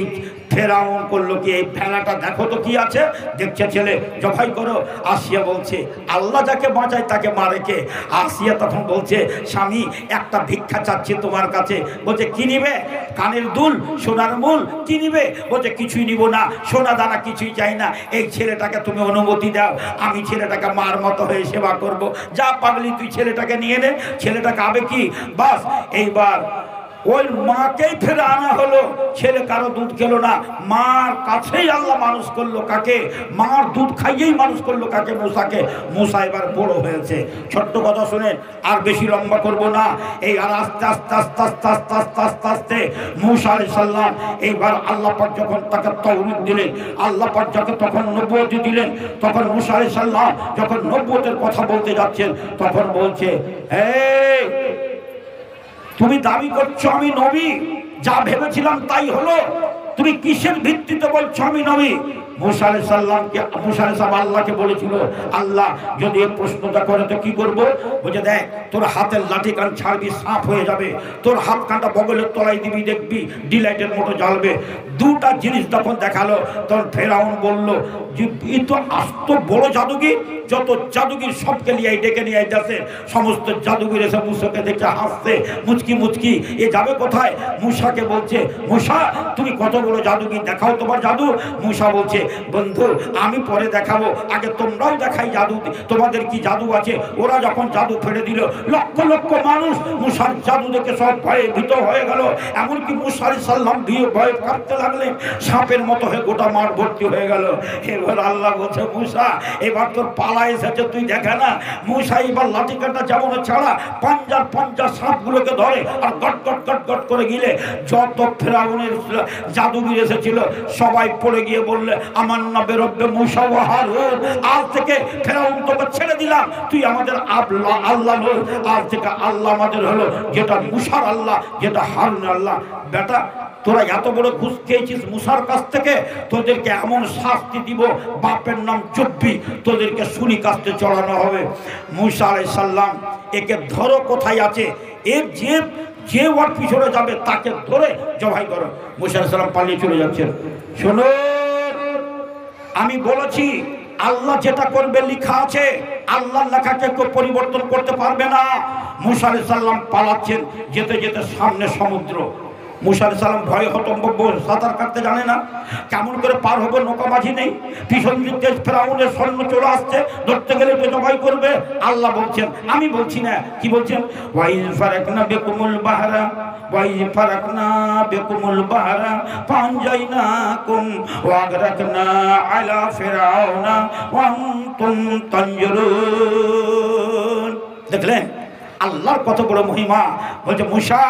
ফেরাউন করলো কি, এই ভেলাটা দেখো তো কি আছে, দেখছে ছেলে, জবাই করো। আসিয়া বলছে, আল্লাহ যাকে বাঁচায় তাকে মারে কে? আসিয়া তখন বলছে, স্বামী একটা ভিক্ষা চাচ্ছি তোমার কাছে। বলছে, কি নিবে? কানের দুল, সোনার মূল, কি নিবে? বলছে, কিছুই নিব না, সোনা দানা কিছুই চাই না, এই ছেলেটাকে তুমি অনুমতি দাও, আমি ছেলেটাকে মার মতো হয়ে সেবা করব। যা পাগলি তুই ছেলেটাকে নিয়ে নে, ছেলেটা খাবে কি? বাস, এইবার ওই মাকেই ফেরে আনা হলো। ছেলে কারো দুধ খেলো না, মার কাছেই আল্লাহ মানুষ করলো কাকে? মার দুধ খাইয়েই মানুষ করলো কাকে? মূসাকে। মূসা এবার বড় হয়েছে। ছোট্ট কথা শুনেন, আর বেশি লম্বা করব না। এই আর আস্তে আস্তে আস্তে আস্তে আস্তে আস্তে আস্তে আস্তে মূসা আলাইহিস সালাম এইবার আল্লাহ পাক যখন তাকে তাওরীত দিলেন, আল্লাহ পাক যখন তখন নবুয়ত দিলেন, তখন মূসা আলাইহিস সালাম যখন নবুয়তের কথা বলতে যাচ্ছেন, তখন বলছে, এই তুমি দাবি করছো আমি নবী, যা ভেবেছিলাম তাই হলো, তুমি কিসের ভিত্তিতে বলছো আমি নবী? মূসা আলাইহিস সালামকে, মূসা আলাইহিস সালাম আল্লাহকে বলেছিল, আল্লাহ যদি এই প্রশ্নটা করে তো কি করব? বলে, দেখ তোর হাতের লাঠি কান ছাড়বি, সাপ হয়ে যাবে, তোর হাত কানটা বগলের তলায় দিবি, দেখবি ডিলাইটের মতো জ্বলবে। দুটা জিনিস যখন দেখালো, তখন ফেরাউন বলল যে এই তো আস্ত বড় জাদুগির, যত জাদুগির সবকে নিয়ে ডেকে নিয়ে যাচ্ছে, সমস্ত জাদুগির এসে মূসাকে দেখে হাসছে, মুচকি মুচকি, এ যাবে কোথায়? মূসাকে বলছে, মূসা তুমি কত বড় জাদুগির, দেখাও তোমার জাদু। মূসা বলছে, বন্ধু আমি পরে দেখাবো, আগে তোমরাও দেখাই জাদু, তোমাদের কি জাদু আছে। ওরা যখন জাদু ফেলে দিল, লক্ষ লক্ষ মানুষ মূসার জাদু দেখে সব ভয়ে ভীত হয়ে গেল। এমনকি মূসা আলাইহিস সালাম ভয়ে কাঁপতে লাগলেন, সাপের মতো হয়ে গোটা মাঠ ভর্তি হয়ে গেল। এবার আল্লাহ বলছে, মূসা এবার তোর পালা এসেছে, তুই দেখা না। মূসা এবার লাঠি কাটা যেমন ছাড়া পাঞ্জার সাপগুলোকে ধরে আর গট গট গট গট করে গিলে যত ফেরাউনের জাদুগির এসেছিল সবাই পড়ে গিয়ে বললে, আমার নামে রব্বে মূসা ওয়া হারুন, আজ থেকে ফেরাউন তোকে ছেড়ে দিলাম, তুই আমাদের আল্লাহ নয়, আজ থেকে আল্লাহ আমাদের হলো, যেটা মূসার আল্লাহ, যেটা হারুনের আল্লাহ। বেটা তোরা এত বড় ঘুষ খেয়েছিস মূসার কাছ থেকে, তোদেরকে এমন শাস্তি দিব, বাপের নাম চব্বি, তোদেরকে শুনি কাস্তে চড়ানো হবে। মূসা আলাইহিস সালাম একে ধরো কোথায় আছে, এর যে ওর পিছনে যাবে তাকে ধরে জবাই করো। মূসা আলাইহিস সালাম পালিয়ে চলে যাচ্ছেন। শোনো, আমি বলেছি আল্লাহ যেটা করবে লেখা আছে, আল্লাহর লেখাকে কেউ পরিবর্তন করতে পারবে না। মূসা আলাইহিস সালাম পালাচ্ছেন, যেতে যেতে সামনে সমুদ্র। মূসা আলাইহিস সালাম ভয়ে হতভম্ব, সাঁতার কাটতে জানে না, কেমন করে পার হবে, নৌকা মাঝি নেই, পিছন দিকে ফেরাউনের সৈন্য চলে আসছে, ধরতে গেলে তো জবাই করবে। আল্লাহ বলছেন, আমি বলছি না, কি বলছেন? ওয়াইজ ফারাকনা বিকুমুল বাহরা, ওয়াইজ ফারাকনা বিকুমুল বাহরা ফানজাইনাকুম ওয়া আগরাকনা আলা ফিরাউনা ওয়া আনতুম তানজুরুন। দেখলেন আল্লাহর কত বড় মহিমা। বলছে মুসা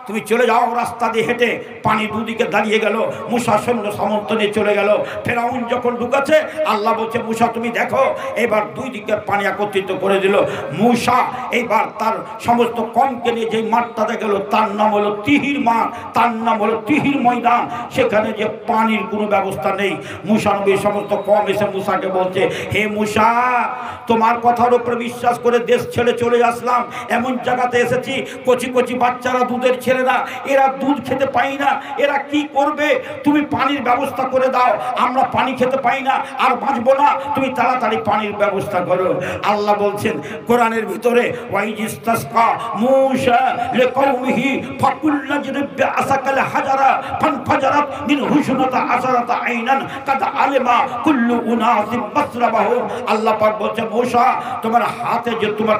তুমি চলে যাও রাস্তা দিয়ে হেঁটে। পানি দুদিকে দাঁড়িয়ে গেল, মুসা সৈন্য সামন্ত নিয়ে চলে গেল। ফেরাউন যখন ঢুকেছে আল্লাহ বলছে মুসা তুমি দেখো, এবার দুই দিকের পানি একত্রিত করে দিল। মুসা এইবার তার সমস্ত কমকে নিয়ে যেই মাঠটাতে গেল তার নাম হলো তিহির মাঠ, তার নাম হলো তিহির ময়দান। সেখানে যে পানির কোনো ব্যবস্থা নেই। মুসা নবীর সমস্ত কম এসে মুসাকে বলছে হে মুসা তোমার কথার উপরে বিশ্বাস করে দেশ ছেড়ে চলে আসলাম, এমন জায়গাতে এসেছি কচি কচি বাচ্চারা, দুধের ছেলেরা, এরা দুধ খেতে পাই না, এরা কি করবে? তুমি পানির ব্যবস্থা করে দাও, আমরা পানি খেতে পাই না, আর বাঁচবো না, তুমি তাড়াতাড়ি পানির ব্যবস্থা করো। আল্লাহ বলছেন কোরআনের ভিতরে ওয়াইজিস্তাসকা মূসা লিকাওমিহি ফাকুল্লা জিরবি আসাকাল হাজারা ফানফাজারাত মিন হুসনাতা আসারাতা আইনান কাদ আলিমা কুল্লু উনাসিম মাসরাবাহু। আল্লাহ পাক বলছে মূসা তোমার হাতে যে তোমার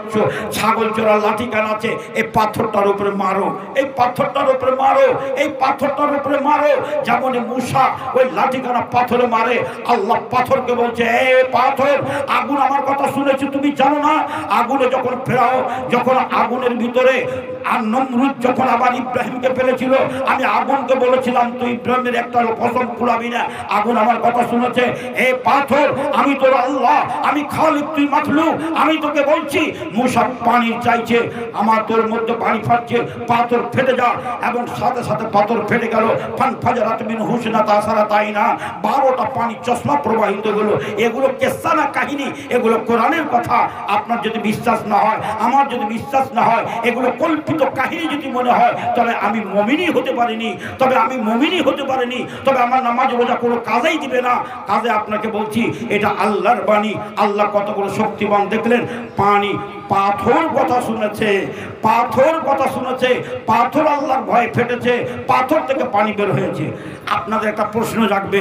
ছাগল চোরা লাঠি কান আছে, এই পাথরটার উপরে মারো, এই পাথরটার উপরে মারো, এই পাথরটার উপরে মারো। যেমন মূসা ওই লাঠিখানা পাথরে মারে, আল্লাহ পাথরকে বলছে এ পাথর, আগুন আমার কথা শুনেছি তুমি জানো না? আগুনে যখন ফেরাও, যখন আগুনের ভিতরে আর নমরুদ যখন আবার ইব্রাহিমকে ফেলেছিল, আমি আগুনকে বলেছিলাম তুই ইব্রাহিমের একটা ফসল ফুলাবি না। আগুন আমার কথা শুনেছে। এ পাথর আমি তোর আল্লাহ, আমি খালিক, তুই মাখলুক। আমি তোকে বলছি মূসা পানি চাইছে, আমার তোর মধ্যে পানি ফাটছে, পাথর ফেটে যা। এবং সাথে সাথে পাথর ফেটে গেল। ফানফাজারাত মিন হুসনাতা আসারাতা আইনা, 12টা পানি চশমা প্রবাহিত হলো। এগুলো কেসা না কাহিনী, এগুলো কোরআনের কথা। আপনার যদি বিশ্বাস না হয়, আমার যদি বিশ্বাস না হয়, এগুলো কল্পিত কাহিনী যদি মনে হয়, তবে আমি মুমিনই হতে পারিনি, তবে আমি মুমিনই হতে পারিনি, তবে আমার নামাজ রোজা কোনো কাজেই দিবে না। কাজে আপনাকে বলছি এটা আল্লাহর বাণী। আল্লাহ কত বড় শক্তিমান দেখলেন। পানি পাথর কথা শুনেছে, পাথর কথা শুনেছে, পাথর আল্লাহর ভয়ে ফেটেছে, পাথর থেকে পানি বের হয়েছে। আপনাদের একটা প্রশ্ন জাগবে,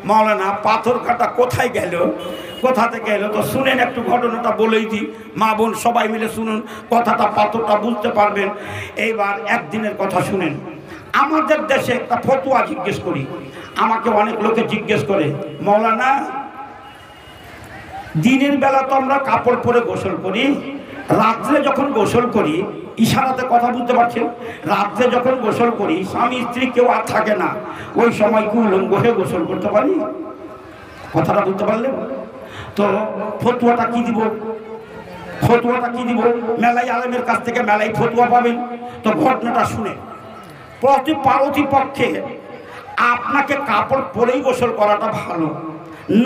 মাওলানা পাথর কাটা কোথায় গেল, কোথা থেকে এলো? তো শুনেন একটু ঘটনাটা বলেই দিই, মা বোন সবাই মিলে শুনুন, কথাটা পাথরটা বুঝতে পারবেন। এইবার একদিনের কথা শুনেন। আমাদের দেশে একটা ফতোয়া জিজ্ঞেস করি, আমাকে অনেক লোকে জিজ্ঞেস করে মাওলানা দিনের বেলা তো আমরা কাপড় পরে গোসল করি, রাত্রে যখন গোসল করি, ইশারাতে কথা বুঝতে পারছেন, রাত্রে যখন গোসল করি স্বামী স্ত্রী কেউ আর থাকে না, ওই সময় কি উলঙ্গ হয়ে গোসল করতে পারি? কথাটা বুঝতে পারলেন তো? ফতুয়াটা কি দিব, ফতুয়াটা কি দিব? মেলাই আলেমের কাছ থেকে মেলাই ফতুয়া পাবেন। তো ঘটনাটা শুনে প্রতিপক্ষে আপনাকে কাপড় পরেই গোসল করাটা ভালো।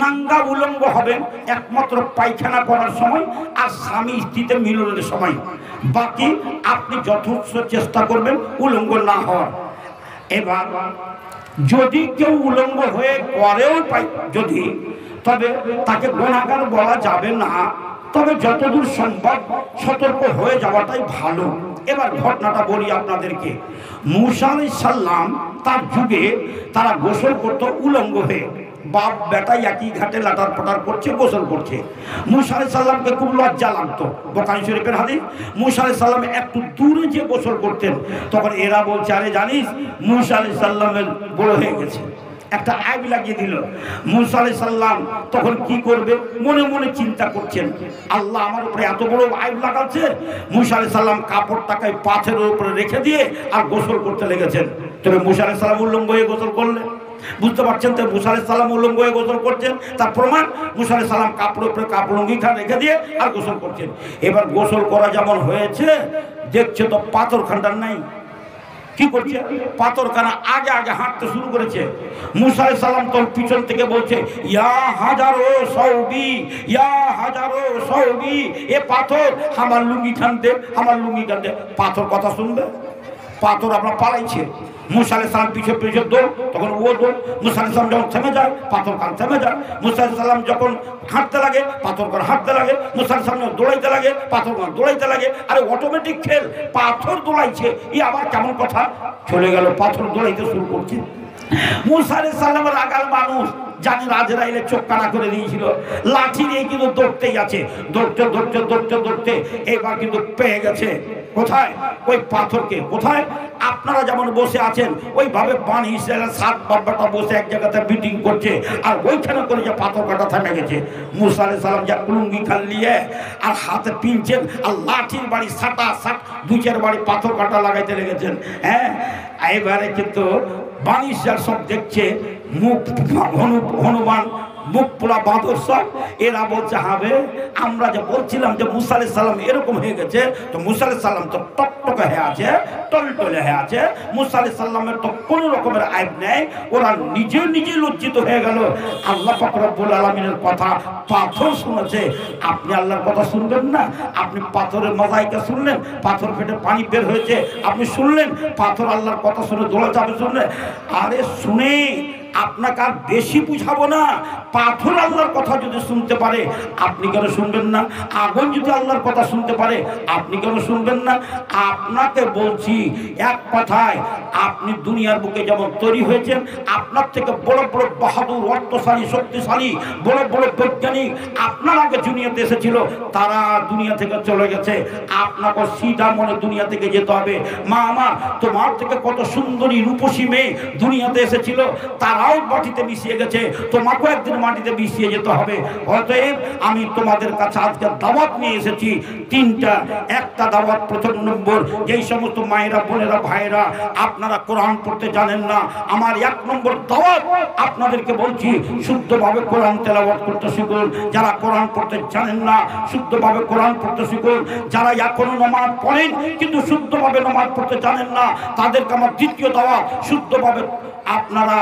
নাঙ্গা উলঙ্গ হবেন একমাত্র পায়খানা করার সময় আর স্বামী স্ত্রীতে মিলনের সময়, বাকি আপনি যথেষ্ট চেষ্টা করবেন উলঙ্গ না হওয়ার। এবার যদি কেউ উলঙ্গ হয়ে করেও পাই যদি, তবে তাকে গুনাহগার বলা যাবে না, তবে যতদূর সম্ভব সতর্ক হয়ে যাওয়াটাই ভালো। এবার ঘটনাটা বলি আপনাদেরকে। মূসা আলাইহিস সালাম তার যুগে তারা গোসল করতো উলঙ্গ হয়ে, বাপ বেটা একই ঘাটে লাটার পাটার করছে, গোসল করছে। মূসা আলাইহিস সালামকে খুব লজ্জা লাগতো। বুখারী শরীফের হাদিস, মূসা আলাইহিস সালাম একটু দূরে যে গোসল করতেন, তখন এরা বলছে আরে জানিস মূসা আলাইহিস সালামের বড় হয়ে গেছে, একটা আইব লাগিয়ে দিল। মূসা আলাইহিস সালাম তখন কি করবে মনে মনে চিন্তা করছেন, আল্লাহ আমার উপরে এত বড় আইব লাগাচ্ছে। মূসা আলাইহিস সালাম কাপড়টাকে পাথরের উপরে রেখে দিয়ে আর গোসল করতে লেগেছেন। তবে মূসা আলাইহিস সালাম উলঙ্গ হয়ে গোসল করলেন, বুঝতে পারছেন তো? মূসা আলাইহিস সালাম উলঙ্গ হয়ে গোসল করছেন, তার প্রমাণ মূসা আলাইহিস সালাম কাপড়ের উপরে কাপড় লুঙ্গিটা রেখে দিয়ে আর গোসল করছেন। এবার গোসল করা যেমন হয়েছে, দেখছে তো পাথর খান্ডার নাই, কি করছে? পাথরখানা আগে আগে হাঁটতে শুরু করেছে। মূসা আলাইহিস সালাম তো পিছন থেকে বলছে ইয়া হাজারো সওবি, ইয়া হাজারো সওবি, এ পাথর আমার লুঙ্গি খানতে, আমার লুঙ্গি খানতে। পাথর কথা শুনবে? পাথর আপনার পালাইছে। মূসা আলাইহিস সালাম পিছনে পিছনে দৌড়, তখন ও দৌড়। মূসা আলাইহিস সালাম যখন থেমে যায়, পাথর কান থেমে যায়। মূসা আলাইহিস সালাম যখন হাঁটতে লাগে, পাথর কান হাঁটতে লাগে। মূসা আলাইহিস সালাম দৌড়াইতে লাগে, পাথর কান দৌড়াইতে লাগে। আরে অটোমেটিক খেল, পাথর দৌড়াইছে, ই আবার কেমন কথা? চলে গেল, পাথর দৌড়াইতে শুরু করছে। মূসা আলাইহিস সালামের আগাল মানুষ জানেন আজরাইলের চোখ কানা করে দিয়েছিল। লাঠি নিয়ে কিন্তু দৌড়তেই আছে, দৌড়তে দৌড়তে দৌড়তে দৌড়তে এবার কিন্তু পেয়ে গেছে কোথায়? ওই পাথরকে। কোথায়? আপনারা যেমন বসে আছেন ওইভাবে বানি ইসরায়েলের 7 বাব্বাটা বসে এক জায়গাতে মিটিং করছে, আর ওইখানে করে যে পাথর কাটা থেমে গেছে। মুসা আলাইহিস সালাম যা কুলুঙ্গি খাল নিয়ে আর হাতে পিনছেন আর লাঠির বাড়ি সাটা সাট 2-4 বাড়ি পাথর কাটা লাগাইতে লেগেছেন। হ্যাঁ, এবারে কিন্তু বানি ইসরায়েল সব দেখছে, মুখ হনুমান মুখ পোড়া বাঁদর সব। এরা বলছে হবে আমরা যে বলছিলাম যে মুসা আলাইহিস সালাম এরকম হয়ে গেছে, তো মুসা আলাইহিস সালাম তো টকটকে হয়ে আছে, টলটলে হয়ে আছে, মুসা আলাইহিস সালামের তো কোনো রকমের আইব নেই। ওরা নিজে লজ্জিত হয়ে গেল। আল্লাহ পাক রব্বুল আলামিনের কথা পাথর শুনেছে, আপনি আল্লাহর কথা শুনবেন না? আপনি পাথরের মজাইকা শুনলেন, পাথর ফেটে পানি বের হয়েছে আপনি শুনলেন, পাথর আল্লাহর কথা শুনে দোলা যাবে শুনলেন? আরে শুনে আপনাকে আর বেশি বুঝাবো না। পাথর আল্লাহর কথা যদি শুনতে পারে আপনি কেন শুনবেন না? আগুন যদি আল্লাহর কথা শুনতে পারে আপনি কেন শুনবেন না? আপনাকে বলছি এক কথায়, আপনি দুনিয়ার বুকে যেমন তৈরি হয়েছেন, আপনার থেকে বড় বড় বাহাদুর, অর্থশালী, শক্তিশালী, বড় বড় বৈজ্ঞানিক আপনার আগে দুনিয়াতে এসেছিল, তারা দুনিয়া থেকে চলে গেছে। আপনাকে সিধা মনে দুনিয়া থেকে যেতে হবে। মা আমার, তোমার থেকে কত সুন্দরী রূপসী মেয়ে দুনিয়াতে এসেছিল, তারাও মাটিতে মিশিয়ে গেছে, তোমাকেও একদিন মাটিতে মিশিয়ে যেতে হবে। অতএব আমি তোমাদের কাছে আজকে দাওয়াত নিয়ে এসেছি 3টা। একটা দাওয়াত, প্রথম নম্বর, যেই সমস্ত মায়েরা, বোনেরা, ভাইরা আপনারা কোরআন পড়তে জানেন না, আমার 1 নম্বর দাওয়াত আপনাদেরকে বলছি, শুদ্ধভাবে কোরআন তেলাওয়াত করতে শিখুন। যারা কোরআন পড়তে জানেন না শুদ্ধভাবে কোরআন পড়তে শিখুন। যারা এখনো নামাজ পড়েন কিন্তু শুদ্ধভাবে নামাজ পড়তে জানেন না, তাদেরকে আমার 2য় দাওয়াত, শুদ্ধভাবে আপনারা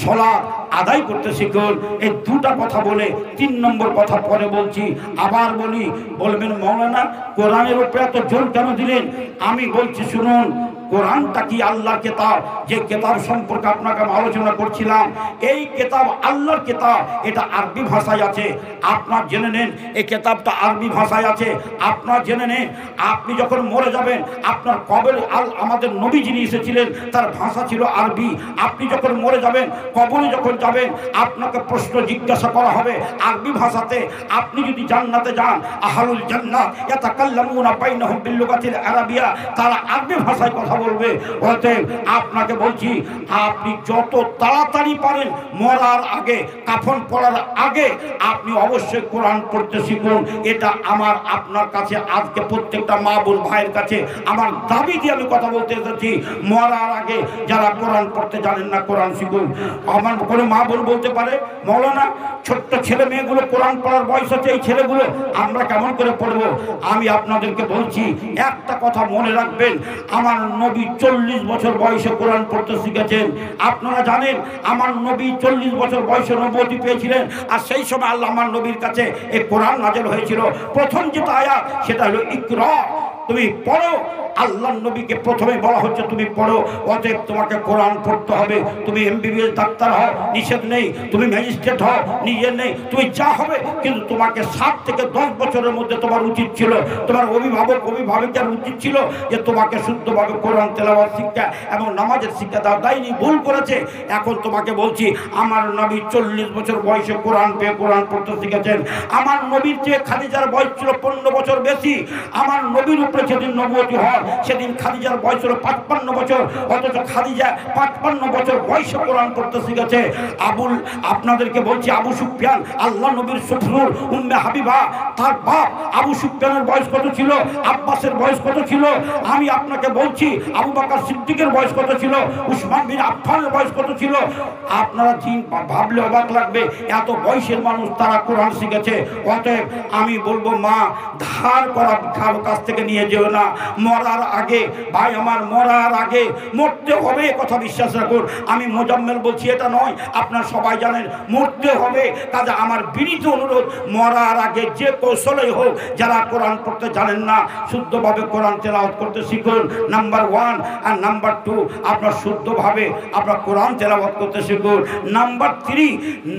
সালাত আদায় করতে শিখুন। এই 2টা কথা বলে 3 নম্বর কথা পরে বলছি। আবার বলি, বলবেন মৌলানা কোরআনের উপরে এত জোর কেন দিলেন? আমি বলছি শুনুন, কোরআনটা কি আল্লাহর কিতাব। যে কিতাব সম্পর্কে আপনাকে আমি আলোচনা করছিলাম, এই কিতাব আল্লাহর কিতাব, এটা আরবি ভাষায় আছে। আপনার জেনে নেন এই কিতাবটা আরবি ভাষায় আছে। আপনার জেনে নেন, আপনি যখন মরে যাবেন, আপনার কবরে আমাদের নবী যিনি এসেছিলেন তার ভাষা ছিল আরবি। আপনি যখন মরে যাবেন, কবরে যখন যাবেন, আপনাকে প্রশ্ন জিজ্ঞাসা করা হবে আরবি ভাষাতে। আপনি যদি জান্নাতে যান, আহলুল জান্নাত ইয়াতাকাল্লামুনা বাইনাহুম বিল লুগাতিল আরাবিয়া, তারা আরবি ভাষায় কথা বলবে। অতএব আপনাকে বলছি, আপনি যত তাড়াতাড়ি পারেন মরার আগে, কাফন পড়ার আগে আপনি অবশ্যই কোরআন পড়তে শিখুন। এটা আমার আপনার কাছে আজকে প্রত্যেকটা মা বোন ভাইয়ের কাছে আমার দাবি দিয়ে আমি কথা বলতে এসেছি। মরার আগে যারা কোরআন পড়তে জানেন না কোরআন শিখুন। আমার কোনো মা বোন বলতে পারে, মৌলানা ছোট্ট ছেলে মেয়েগুলো কোরআন পড়ার বয়স হচ্ছে, এই ছেলেগুলো আমরা কেমন করে পড়বো? আমি আপনাদেরকে বলছি একটা কথা মনে রাখবেন, আমার নবী 40 বছর বয়সে কোরআন পড়তে শিখেছেন। আপনারা জানেন আমার নবী 40 বছর বয়সে নবুয়তি পেয়েছিলেন, আর সেই সময় আল্লাহ আমার নবীর কাছে এই কোরআন নাযিল হয়েছিল। প্রথম যেটা আয়াত সেটা হলো ইকরা, তুমি পড়ো। আল্লাহ নবীকে প্রথমে বলা হচ্ছে তুমি পড়ো। অতএব তোমাকে কোরআন পড়তে হবে। তুমি এমবিবিএস ডাক্তার হও, নিষেধ নেই। তুমি ম্যাজিস্ট্রেট হও, নিষেধ নেই। তুমি যা হবে, কিন্তু তোমাকে 7 থেকে 10 বছরের মধ্যে তোমার উচিত ছিল, তোমার অভিভাবকের উচিত ছিল যে তোমাকে শুদ্ধভাবে কোরআন তেলাওয়াত শিক্ষা এবং নামাজের শিক্ষা দাও। তাইনি ভুল করেছে। এখন তোমাকে বলছি, আমার নবী 40 বছর বয়সে কোরআন পেয়ে কোরআন পড়তে শিখেছেন। আমার নবীর চেয়ে খাদিজার বয়স ছিল 15 বছর বেশি। আমার নবীর উপরে যেদিন নবুয়তি হয় সেদিন খাদিজার বয়স ছিল 55 বছর, অথচ খাদিজা 55 বছর বয়সে কোরআন পড়তে শিখেছে। আপনাদেরকে বলছি, আবু সুফিয়ান আল্লাহ নবীর শ্বশুর, উম্মে হাবিবা তার বাপ, আবু সুফিয়ানের বয়স কত ছিল? আব্বাসের বয়স কত ছিল? আমি আপনাকে বলছি, আবু বকর সিদ্দিকের বয়স কত ছিল? উসমান বিন আফফানের বয়স কত ছিল? আপনারা ভাবলে অবাক লাগবে, এত বয়সের মানুষ তারা কোরআন শিখেছে। অতএব আমি বলবো, মা ধার করা কারো কাছ থেকে নিয়ে যেও না। মরার আগে, ভাই আমার, মরার আগে মরতে হবে, কথা বিশ্বাস রাখুন। আমি মোজাম্মেল বলছি এটা নয়, আপনারা সবাই জানেন মরতে হবে। কাজে আমার বিনীত অনুরোধ, মরার আগে যে কৌশলেই হোক, যারা কোরআন পড়তে জানেন না শুদ্ধভাবে কোরআন তেলাওয়াত করতে শিখুন, নাম্বার 1। আর নাম্বার 2, আপনার শুদ্ধভাবে আপনার কোরআন তেলাওয়াত করতে শিখুন। নাম্বার 3,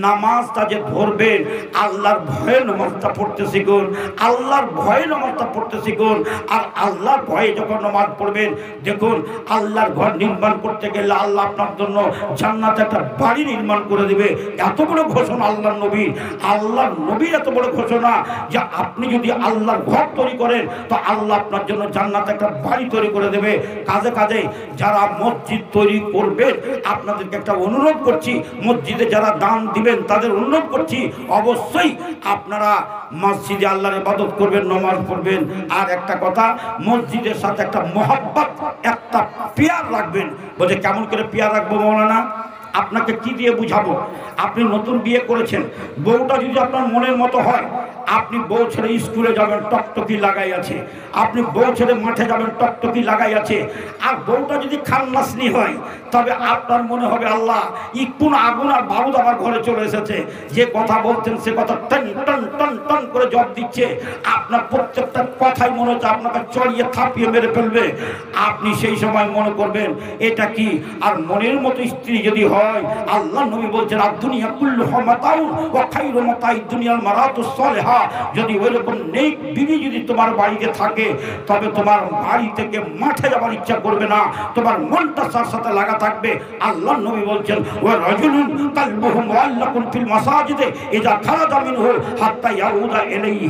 নামাজটা যে ধরবেন আল্লাহর ভয়ে নামাজটা পড়তে শিখুন। আল্লাহর ভয়ে নামাজটা পড়তে শিখুন। আর আল্লাহর ভয়ে যখন নামাজ পড়বেন, দেখুন আল্লাহর ঘর নির্মাণ করতে গেলে আল্লাহ আপনার জন্য জান্নাতে একটা বাড়ি নির্মাণ করে দেবে। এত বড় ঘোষণা আল্লাহর নবীর এত বড় ঘোষণা যে আপনি যদি আল্লাহর ঘর তৈরি করেন তো আল্লাহ আপনার জন্য জান্নাতে একটা বাড়ি তৈরি করে দেবে। কাজে কাজে যারা মসজিদ তৈরি করবেন আপনাদেরকে একটা অনুরোধ করছি, মসজিদে যারা দান দিবেন তাদের অনুরোধ করছি অবশ্যই আপনারা মসজিদে আল্লাহর ইবাদত করবেন, নামাজ পড়বেন। আর একটা কথা, মসজিদের সাথে একটা মহব্বত, একটা পিয়ার রাখবেন। বলছে কেমন করে পিয়ার রাখবো মৌলানা? আপনাকে কি দিয়ে বুঝাবো? আপনি নতুন বিয়ে করেছেন, বউটা যদি আপনার মনের মতো হয়, আপনি বউ ছেড়ে স্কুলে যাবেন টকটকি লাগাই আছে, আপনি বউ ছেড়ে মাঠে যাবেন টকটকি লাগাই আছে। আর বউটা যদি খান্নাসনি হয় তবে আপনার মনে হবে আল্লাহ ই কোন আগুন আর বারুদ আমার ঘরে চলে এসেছে। যে কথা বলছেন সে কথা টন টন টন টন করে জব দিচ্ছে, আপনার প্রত্যেকটা কথাই মনে হচ্ছে আপনাকে চড়িয়ে থাপিয়ে মেরে ফেলবে। আপনি সেই সময় মনে করবেন এটা কি? আর মনের মতো স্ত্রী যদি হয়, আল্লাহ নবী বলছেন আর দুনিয়া কুল্লুহা মাতাউন ওয়া খায়রু মাতাইদ দুনিয়াল মারাতুস সালিহা। যদি ওইরকম নেক বিবি যদি তোমার বাড়িতে থাকে তবে তোমার বাড়ি থেকে মাঠে যাবার ইচ্ছা করবে না, তোমার মনটা তার সাথে লাগা থাকবে। আল্লাহ নবী বলছেন ওয়া রাজুলুন কালবুহু মুআল্লাকুন ফিল মাসাজিদে ইযা খারাজা মিনহু হাত্তা ইয়াউদা ইলাইহি।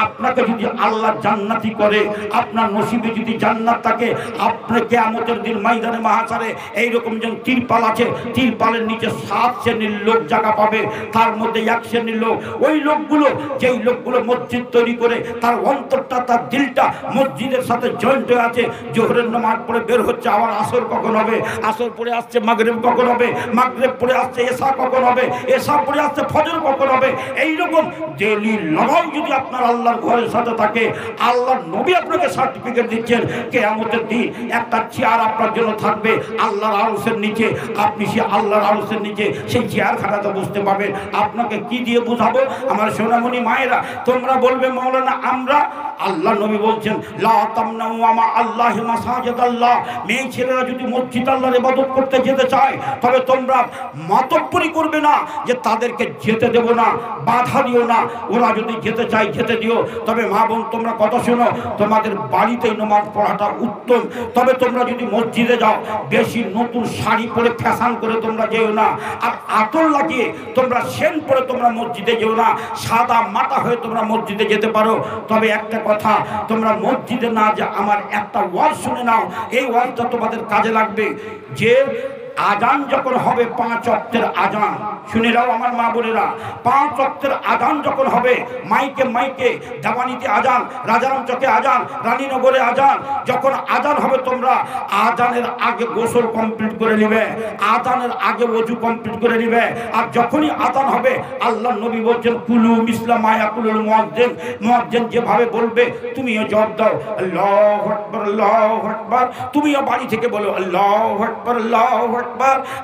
আপনাকে যদি আল্লাহ জান্নাতি করে, আপনার নসিবে যদি জান্নাত থাকে, আপনি কিয়ামতের দিন ময়দানে মাহশারে এইরকম যেন তিরপাল আছে, তিরপালের নিচে 7 শ্রেণীর লোক জায়গা পাবে। তার মধ্যে 1 শ্রেণীর লোক ওই লোকগুলো যেই লোকগুলো মসজিদ তৈরি করে তার অন্তরটা তার দিলটা মসজিদের সাথে জয়েন্ট হয়ে আছে। জোহরের নামাজ পড়ে বের হচ্ছে, আবার আসর কখন হবে, আসর পড়ে আসছে মাগরিব কখন হবে, মাগরিব পড়ে আসছে এশা কখন হবে, এশা পড়ে আসছে ফজর কখন হবে। এইরকম ডেইলি লড়াই যদি আপনার আল্লাহর ঘরের সাথে থাকে, আল্লাহর নবী আপনাকে সার্টিফিকেট দিচ্ছেন কিয়ামতের দিন একটা চেয়ার আপনার জন্য থাকবে আল্লাহর আরশের নিচে। আপনি সে আল্লাহর আরশের নিচে সেই চেয়ার খাটাতে বসতে পারবেন। আপনাকে কি দিয়ে বোঝাবো আমার সোনামণি মায়েরা? তোমরা বলবে মৌলানা আমরা, আল্লাহ নবী বলছেন লা তামনাউ আমা আল্লাহি মাসাজিদাল্লাহ। মেয়ে ছেলেরা যদি মসজিদ আল্লাহর ইবাদত করতে যেতে চায় তবে তোমরা মাতব্বরি করবে না যে তাদেরকে যেতে দেব না, বাধা দিও না। ওরা যদি যেতে চায় যেতে দিও। তবে মা বোন তোমরা কথা শোনো, তোমাদের বাড়িতেই নামাজ পড়াটা উত্তম। তবে তোমরা যদি মসজিদে যাও বেশি নতুন শাড়ি পরে ফ্যাশন করে তোমরা যেও না, আর আতর লাগিয়ে তোমরা সেন পরে তোমরা মসজিদে যেও না। সাদা মাটা হয়ে তোমরা মসজিদে যেতে পারো। তবে একটা কথা, তোমরা মসজিদে না যে আমার একটা ওয়াজ শুনে নাও, এই ওয়াজটা তোমাদের কাজে লাগবে। যে আজান যখন হবে 5 ওয়াক্তের আজান, শুনে নাও আমার মা বোনেরা, 5 ওয়াক্তের আজান যখন হবে, মাইকে মাইকে জামানিতে আজান, রাজারাম চকে আজান, রানীনগরে আজান, যখন আজান হবে তোমরা আজানের আগে গোসল কমপ্লিট করে নিবে, আজানের আগে ওযু কমপ্লিট করে নিবে। আর যখনই আজান হবে আল্লাহ নবী বলছেন কুলু মিসলা মা ইয়াকুলুল মুয়াজ্জিন, মুয়াজ্জিন যেভাবে বলবে তুমিও জবাব দাও আল্লাহু আকবার আল্লাহু আকবার। তুমিও বাড়ি থেকে বলো আল্লাহু আকবার আল্লাহু আকবার।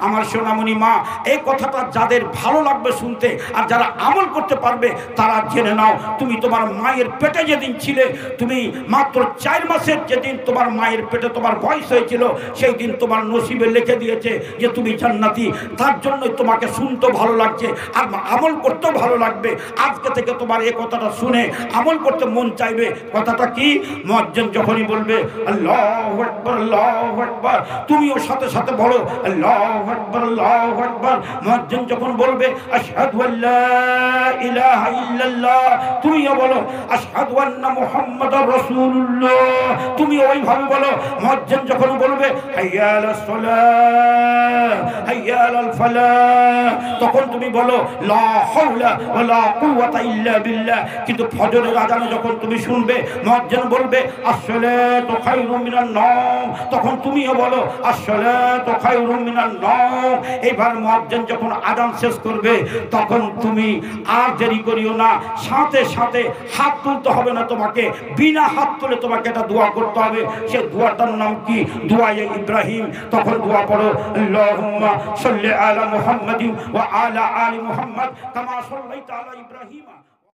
আমার সোনামণি মা, এই কথাটা যাদের ভালো লাগবে শুনতে আর যারা আমল করতে পারবে তারা জেনে নাও, তুমি তোমার মায়ের পেটে যেদিন ছিলে, তুমি মাত্র 4 মাসের যেদিন তোমার মায়ের পেটে তোমার বয়স হয়েছিল, সেই দিন তোমার নসিবে লিখে দিয়েছে যে তুমি জান্নাতি। তার জন্যই তোমাকে শুনতে ভালো লাগছে আর আমল করতেও ভালো লাগবে। আজকে থেকে তোমার এই কথাটা শুনে আমল করতে মন চাইবে। কথাটা কি? মুয়াজ্জিন যখনই বলবে আল্লাহু আকবার আল্লাহু আকবার, তুমিও সাথে সাথে বলো আল্লাহু আকবার আল্লাহু আকবার। মুয়াজ্জিন যখন বলবে আশহাদু আল্লা ইলাহা ইল্লাল্লাহ, তুমিও বলো আশহাদু আন্না মুহাম্মাদার রাসূলুল্লাহ, তুমি ওইভাবে বলো। মুয়াজ্জিন যখন বলবে হাইয়া আলাস সালাহ হাইয়া আলাল ফালাহ, তখন তুমি বলো লা হাওলা ওয়ালা কুওয়াতা ইল্লা বিল্লাহ। কিন্তু ফজরের আজানে যখন তুমি শুনবে মুয়াজ্জিন বলবে আসসালাতু খায়রুম মিনান নাওম, তখন তুমিও বলো আসসালাতু খায়রুম মিনান নাওম। এইবার মুয়াজ্জিন যখন আজান শেষ করবে তখন তুমি আর দেরি করিও না, সাথে সাথে হাত তুলতে হবে না তোমাকে, বিনা হাত তুলে তোমাকে একটা দোয়া করতে হবে। সে দোয়াটার নাম কি? দোয়ায়ে ইব্রাহিম। তখন দোয়া পড়ো আল্লাহুম্মা সাল্লি আলা মুহাম্মাদিন ওয়া আলা আলি মুহাম্মাদ কামা সাল্লাইতা আলা ইব্রাহিম।